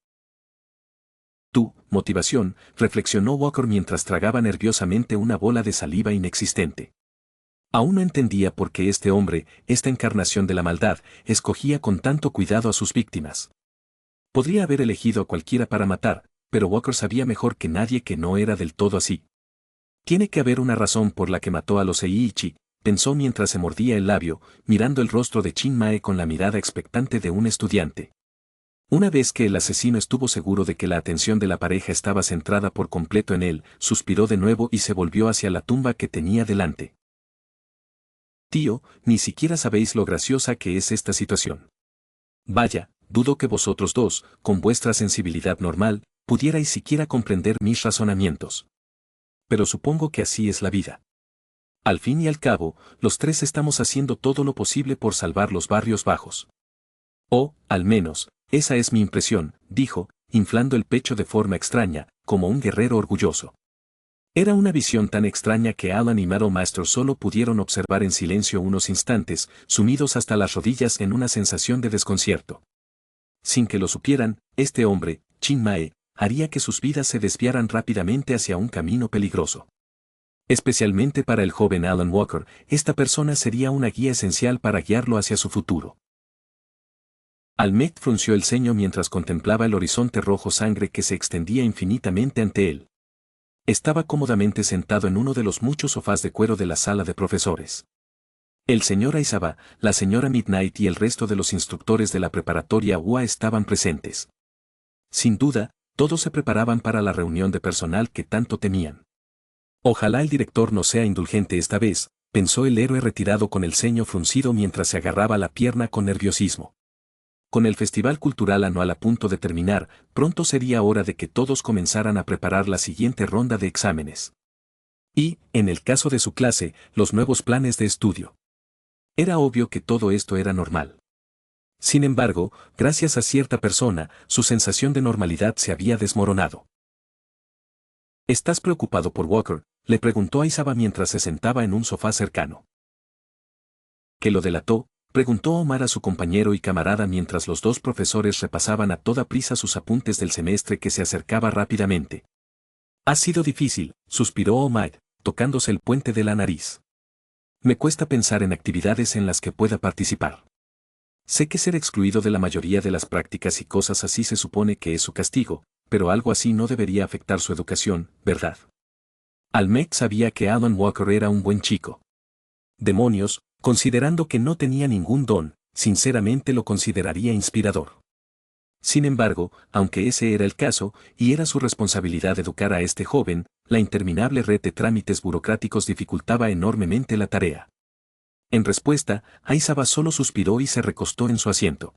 Tu motivación, reflexionó Walker mientras tragaba nerviosamente una bola de saliva inexistente. Aún no entendía por qué este hombre, esta encarnación de la maldad, escogía con tanto cuidado a sus víctimas. Podría haber elegido a cualquiera para matar, pero Walker sabía mejor que nadie que no era del todo así. Tiene que haber una razón por la que mató a los Eiichi, pensó mientras se mordía el labio, mirando el rostro de Chin Mae con la mirada expectante de un estudiante. Una vez que el asesino estuvo seguro de que la atención de la pareja estaba centrada por completo en él, suspiró de nuevo y se volvió hacia la tumba que tenía delante. Tío, ni siquiera sabéis lo graciosa que es esta situación. Vaya, dudo que vosotros dos, con vuestra sensibilidad normal, pudierais siquiera comprender mis razonamientos. Pero supongo que así es la vida. Al fin y al cabo, los tres estamos haciendo todo lo posible por salvar los barrios bajos. O, al menos, esa es mi impresión, dijo, inflando el pecho de forma extraña, como un guerrero orgulloso. Era una visión tan extraña que Alan y Maro Master solo pudieron observar en silencio unos instantes, sumidos hasta las rodillas en una sensación de desconcierto. Sin que lo supieran, este hombre, Chin Mae, haría que sus vidas se desviaran rápidamente hacia un camino peligroso. Especialmente para el joven Alan Walker, esta persona sería una guía esencial para guiarlo hacia su futuro. Almec frunció el ceño mientras contemplaba el horizonte rojo sangre que se extendía infinitamente ante él. Estaba cómodamente sentado en uno de los muchos sofás de cuero de la sala de profesores. El señor Aizawa, la señora Midnight y el resto de los instructores de la preparatoria UA estaban presentes. Sin duda, todos se preparaban para la reunión de personal que tanto temían. Ojalá el director no sea indulgente esta vez, pensó el héroe retirado con el ceño fruncido mientras se agarraba la pierna con nerviosismo. Con el festival cultural anual a punto de terminar, pronto sería hora de que todos comenzaran a preparar la siguiente ronda de exámenes. Y, en el caso de su clase, los nuevos planes de estudio. Era obvio que todo esto era normal. Sin embargo, gracias a cierta persona, su sensación de normalidad se había desmoronado. ¿Estás preocupado por Walker?, le preguntó Aizawa mientras se sentaba en un sofá cercano. ¿Qué lo delató?, preguntó Omar a su compañero y camarada mientras los dos profesores repasaban a toda prisa sus apuntes del semestre que se acercaba rápidamente. Ha sido difícil, suspiró Omar, tocándose el puente de la nariz. Me cuesta pensar en actividades en las que pueda participar. Sé que ser excluido de la mayoría de las prácticas y cosas así se supone que es su castigo, pero algo así no debería afectar su educación, ¿verdad? Almec sabía que Alan Walker era un buen chico. Demonios, considerando que no tenía ningún don, sinceramente lo consideraría inspirador. Sin embargo, aunque ese era el caso, y era su responsabilidad educar a este joven, la interminable red de trámites burocráticos dificultaba enormemente la tarea. En respuesta, Aizawa solo suspiró y se recostó en su asiento.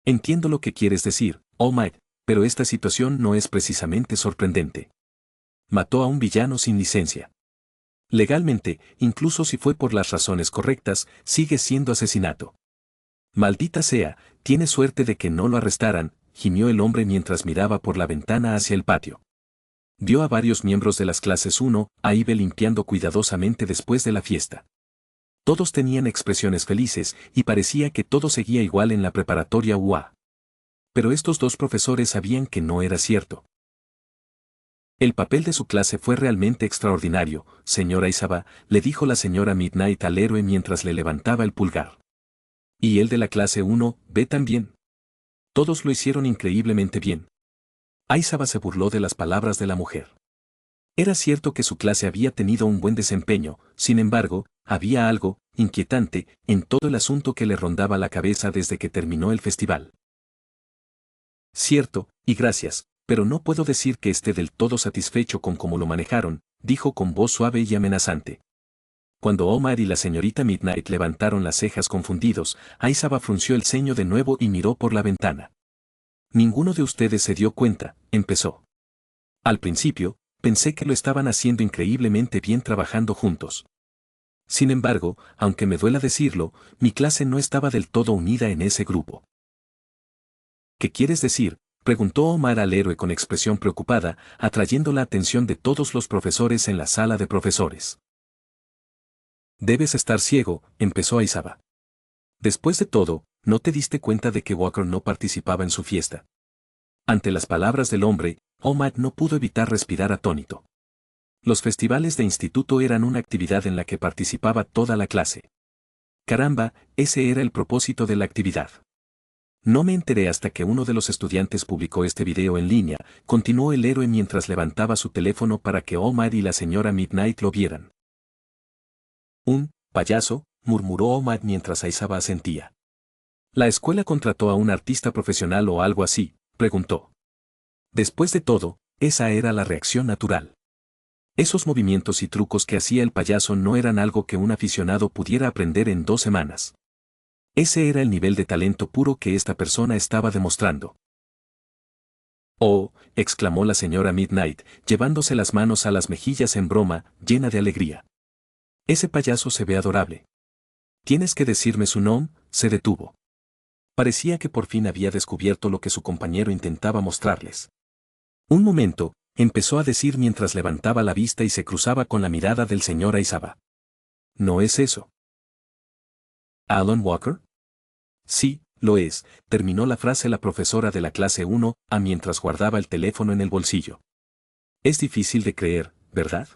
Entiendo lo que quieres decir, All Might, pero esta situación no es precisamente sorprendente. Mató a un villano sin licencia. Legalmente, incluso si fue por las razones correctas, sigue siendo asesinato. Maldita sea, tiene suerte de que no lo arrestaran, gimió el hombre mientras miraba por la ventana hacia el patio. Vio a varios miembros de las clases 1 a Ibe limpiando cuidadosamente después de la fiesta. Todos tenían expresiones felices y parecía que todo seguía igual en la preparatoria UA. Pero estos dos profesores sabían que no era cierto. El papel de su clase fue realmente extraordinario, señora Isaba, le dijo la señora Midnight al héroe mientras le levantaba el pulgar. Y el de la clase 1B también. Todos lo hicieron increíblemente bien. Aisaba se burló de las palabras de la mujer. Era cierto que su clase había tenido un buen desempeño, sin embargo, había algo inquietante en todo el asunto que le rondaba la cabeza desde que terminó el festival. Cierto, y gracias, pero no puedo decir que esté del todo satisfecho con cómo lo manejaron, dijo con voz suave y amenazante. Cuando Omar y la señorita Midnight levantaron las cejas confundidos, Aisaba frunció el ceño de nuevo y miró por la ventana. Ninguno de ustedes se dio cuenta, empezó. Al principio, pensé que lo estaban haciendo increíblemente bien trabajando juntos. Sin embargo, aunque me duela decirlo, mi clase no estaba del todo unida en ese grupo. ¿Qué quieres decir?, preguntó Omar al héroe con expresión preocupada, atrayendo la atención de todos los profesores en la sala de profesores. Debes estar ciego, empezó Aisaba. Después de todo, ¿no te diste cuenta de que Walker no participaba en su fiesta? Ante las palabras del hombre, Omar no pudo evitar respirar atónito. Los festivales de instituto eran una actividad en la que participaba toda la clase. Caramba, ese era el propósito de la actividad. No me enteré hasta que uno de los estudiantes publicó este video en línea, continuó el héroe mientras levantaba su teléfono para que Omar y la señora Midnight lo vieran. Un payaso, murmuró Omar mientras Aisaba asentía. ¿La escuela contrató a un artista profesional o algo así?, preguntó. Después de todo, esa era la reacción natural. Esos movimientos y trucos que hacía el payaso no eran algo que un aficionado pudiera aprender en 2 semanas. Ese era el nivel de talento puro que esta persona estaba demostrando. Oh, exclamó la señora Midnight, llevándose las manos a las mejillas en broma, llena de alegría. Ese payaso se ve adorable. Tienes que decirme su nombre, se detuvo. Parecía que por fin había descubierto lo que su compañero intentaba mostrarles. Un momento, empezó a decir mientras levantaba la vista y se cruzaba con la mirada del señor Aisaba. ¿No es eso Alan Walker? Sí, lo es, terminó la frase la profesora de la clase 1A mientras guardaba el teléfono en el bolsillo. Es difícil de creer, ¿verdad?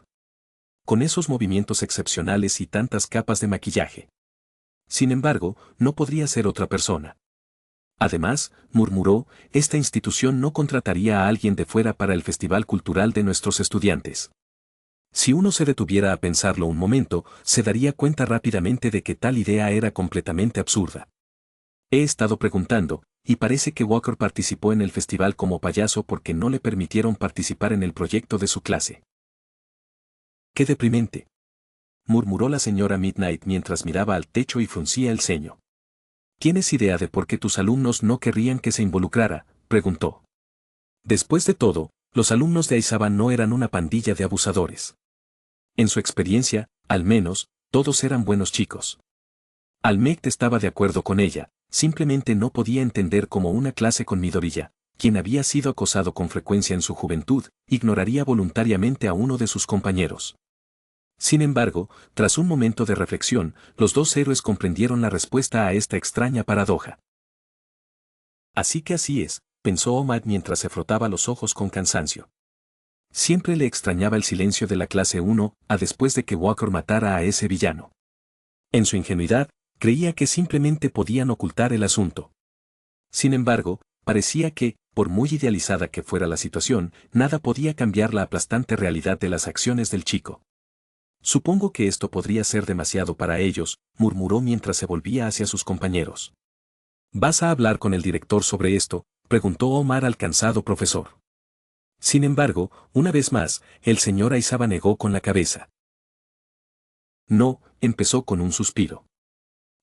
Con esos movimientos excepcionales y tantas capas de maquillaje. Sin embargo, no podría ser otra persona. Además, murmuró, esta institución no contrataría a alguien de fuera para el festival cultural de nuestros estudiantes. Si uno se detuviera a pensarlo un momento, se daría cuenta rápidamente de que tal idea era completamente absurda. He estado preguntando, y parece que Walker participó en el festival como payaso porque no le permitieron participar en el proyecto de su clase. ¡Qué deprimente!, murmuró la señora Midnight mientras miraba al techo y fruncía el ceño. ¿Tienes idea de por qué tus alumnos no querrían que se involucrara?, preguntó. Después de todo, los alumnos de Aisaba no eran una pandilla de abusadores. En su experiencia, al menos, todos eran buenos chicos. Almect estaba de acuerdo con ella, simplemente no podía entender cómo una clase con Midoriya, quien había sido acosado con frecuencia en su juventud, ignoraría voluntariamente a uno de sus compañeros. Sin embargo, tras un momento de reflexión, los dos héroes comprendieron la respuesta a esta extraña paradoja. Así que así es, pensó Omar mientras se frotaba los ojos con cansancio. Siempre le extrañaba el silencio de la clase 1A después de que Walker matara a ese villano. En su ingenuidad, creía que simplemente podían ocultar el asunto. Sin embargo, parecía que, por muy idealizada que fuera la situación, nada podía cambiar la aplastante realidad de las acciones del chico. Supongo que esto podría ser demasiado para ellos, murmuró mientras se volvía hacia sus compañeros. ¿Vas a hablar con el director sobre esto?, preguntó Omar al cansado profesor. Sin embargo, una vez más, el señor Aisaba negó con la cabeza. No, empezó con un suspiro.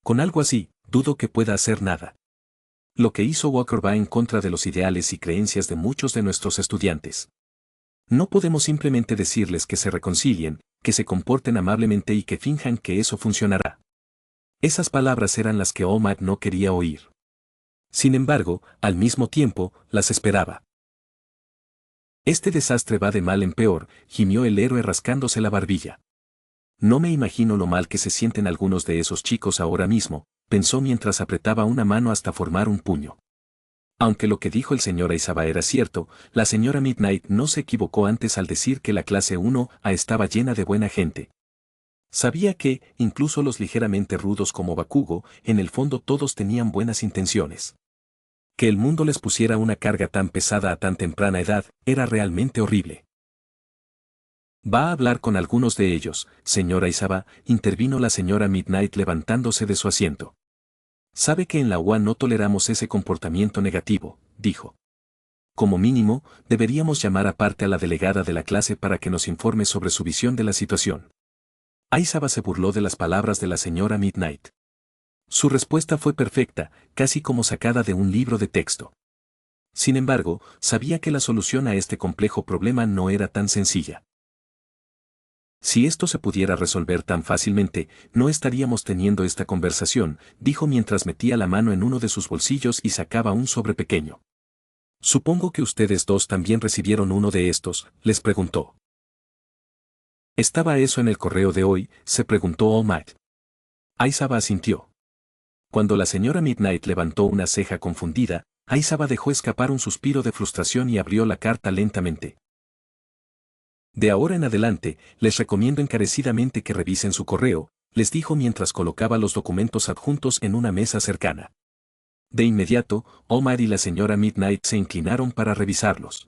Con algo así, dudo que pueda hacer nada. Lo que hizo Walker va en contra de los ideales y creencias de muchos de nuestros estudiantes. No podemos simplemente decirles que se reconcilien, que se comporten amablemente y que finjan que eso funcionará. Esas palabras eran las que Omar no quería oír. Sin embargo, al mismo tiempo, las esperaba. Este desastre va de mal en peor, gimió el héroe rascándose la barbilla. No me imagino lo mal que se sienten algunos de esos chicos ahora mismo, pensó mientras apretaba una mano hasta formar un puño. Aunque lo que dijo el señor Aizawa era cierto, la señora Midnight no se equivocó antes al decir que la clase 1A estaba llena de buena gente. Sabía que, incluso los ligeramente rudos como Bakugo, en el fondo todos tenían buenas intenciones. Que el mundo les pusiera una carga tan pesada a tan temprana edad, era realmente horrible. Va a hablar con algunos de ellos, señora Aizawa, intervino la señora Midnight levantándose de su asiento. Sabe que en la UA no toleramos ese comportamiento negativo, dijo. Como mínimo, deberíamos llamar aparte a la delegada de la clase para que nos informe sobre su visión de la situación. Aizawa se burló de las palabras de la señora Midnight. Su respuesta fue perfecta, casi como sacada de un libro de texto. Sin embargo, sabía que la solución a este complejo problema no era tan sencilla. Si esto se pudiera resolver tan fácilmente, no estaríamos teniendo esta conversación, dijo mientras metía la mano en uno de sus bolsillos y sacaba un sobre pequeño. Supongo que ustedes dos también recibieron uno de estos, les preguntó. ¿Estaba eso en el correo de hoy?, se preguntó All Might. Aizawa asintió. Cuando la señora Midnight levantó una ceja confundida, Aizawa dejó escapar un suspiro de frustración y abrió la carta lentamente. De ahora en adelante, les recomiendo encarecidamente que revisen su correo, les dijo mientras colocaba los documentos adjuntos en una mesa cercana. De inmediato, Omar y la señora Midnight se inclinaron para revisarlos.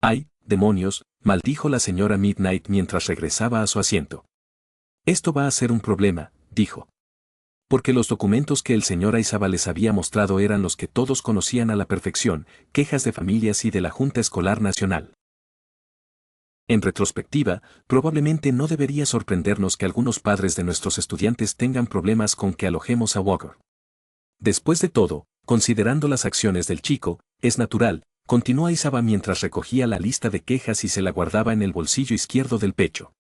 ¡Ay, demonios!, maldijo la señora Midnight mientras regresaba a su asiento. Esto va a ser un problema, dijo. Porque los documentos que el señor Aizawa les había mostrado eran los que todos conocían a la perfección, quejas de familias y de la Junta Escolar Nacional. En retrospectiva, probablemente no debería sorprendernos que algunos padres de nuestros estudiantes tengan problemas con que alojemos a Walker. Después de todo, considerando las acciones del chico, es natural, continuó Aizawa mientras recogía la lista de quejas y se la guardaba en el bolsillo izquierdo del pecho.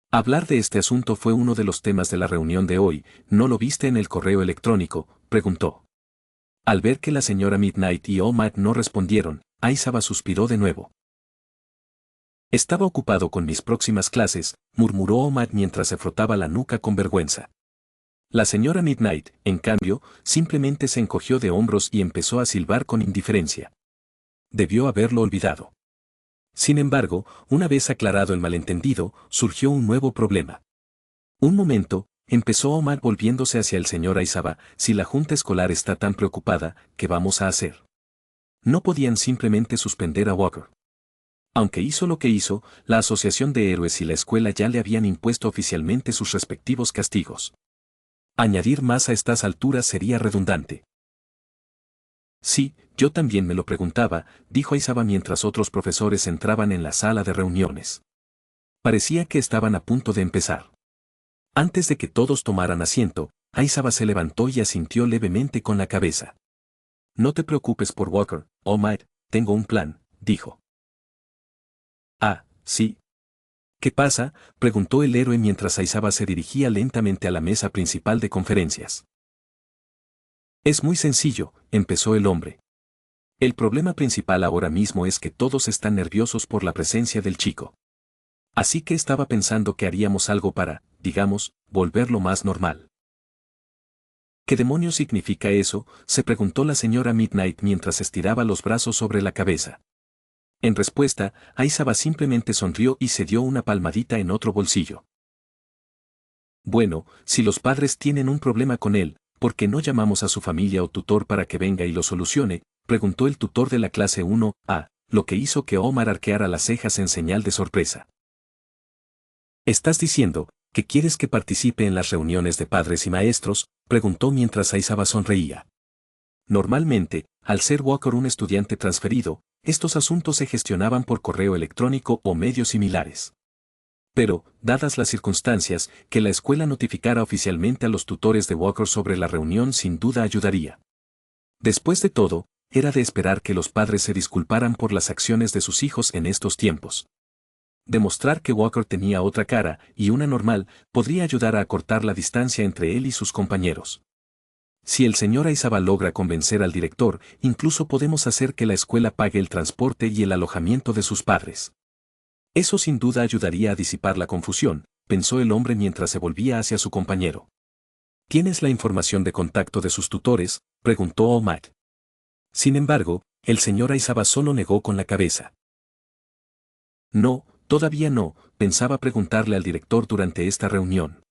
Hablar de este asunto fue uno de los temas de la reunión de hoy, ¿no lo viste en el correo electrónico?, preguntó. Al ver que la señora Midnight y All Might no respondieron, Aizawa suspiró de nuevo. Estaba ocupado con mis próximas clases, murmuró Omar mientras se frotaba la nuca con vergüenza. La señora Midnight, en cambio, simplemente se encogió de hombros y empezó a silbar con indiferencia. Debió haberlo olvidado. Sin embargo, una vez aclarado el malentendido, surgió un nuevo problema. Un momento, empezó Omar volviéndose hacia el señor Aizawa, si la junta escolar está tan preocupada, ¿qué vamos a hacer? No podían simplemente suspender a Walker. Aunque hizo lo que hizo, la Asociación de Héroes y la escuela ya le habían impuesto oficialmente sus respectivos castigos. Añadir más a estas alturas sería redundante. Sí, yo también me lo preguntaba, dijo Aizawa mientras otros profesores entraban en la sala de reuniones. Parecía que estaban a punto de empezar. Antes de que todos tomaran asiento, Aizawa se levantó y asintió levemente con la cabeza. No te preocupes por Walker, All Might, tengo un plan, dijo. Ah, sí. ¿Qué pasa?, preguntó el héroe mientras Aizawa se dirigía lentamente a la mesa principal de conferencias. Es muy sencillo, empezó el hombre. El problema principal ahora mismo es que todos están nerviosos por la presencia del chico. Así que estaba pensando que haríamos algo para, digamos, volverlo más normal. ¿Qué demonios significa eso?, se preguntó la señora Midnight mientras estiraba los brazos sobre la cabeza. En respuesta, Aizawa simplemente sonrió y se dio una palmadita en otro bolsillo. Bueno, si los padres tienen un problema con él, ¿por qué no llamamos a su familia o tutor para que venga y lo solucione?, preguntó el tutor de la clase 1A, lo que hizo que Omar arqueara las cejas en señal de sorpresa. ¿Estás diciendo que quieres que participe en las reuniones de padres y maestros?, preguntó mientras Aizawa sonreía. Normalmente, al ser Walker un estudiante transferido, estos asuntos se gestionaban por correo electrónico o medios similares. Pero, dadas las circunstancias, que la escuela notificara oficialmente a los tutores de Walker sobre la reunión sin duda ayudaría. Después de todo, era de esperar que los padres se disculparan por las acciones de sus hijos en estos tiempos. Demostrar que Walker tenía otra cara, y una normal, podría ayudar a acortar la distancia entre él y sus compañeros. Si el señor Aizawa logra convencer al director, incluso podemos hacer que la escuela pague el transporte y el alojamiento de sus padres. Eso sin duda ayudaría a disipar la confusión, pensó el hombre mientras se volvía hacia su compañero. ¿Tienes la información de contacto de sus tutores?, preguntó Omak. Sin embargo, el señor Aizawa solo negó con la cabeza. No, todavía no, pensaba preguntarle al director durante esta reunión.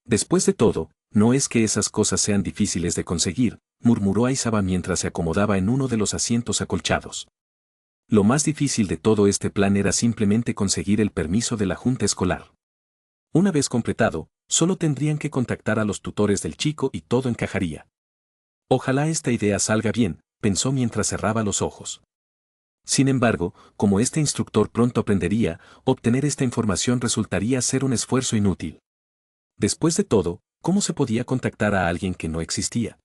Después de todo, no es que esas cosas sean difíciles de conseguir, murmuró Aizawa mientras se acomodaba en uno de los asientos acolchados. Lo más difícil de todo este plan era simplemente conseguir el permiso de la junta escolar. Una vez completado, solo tendrían que contactar a los tutores del chico y todo encajaría. Ojalá esta idea salga bien, pensó mientras cerraba los ojos. Sin embargo, como este instructor pronto aprendería, obtener esta información resultaría ser un esfuerzo inútil. Después de todo, ¿cómo se podía contactar a alguien que no existía?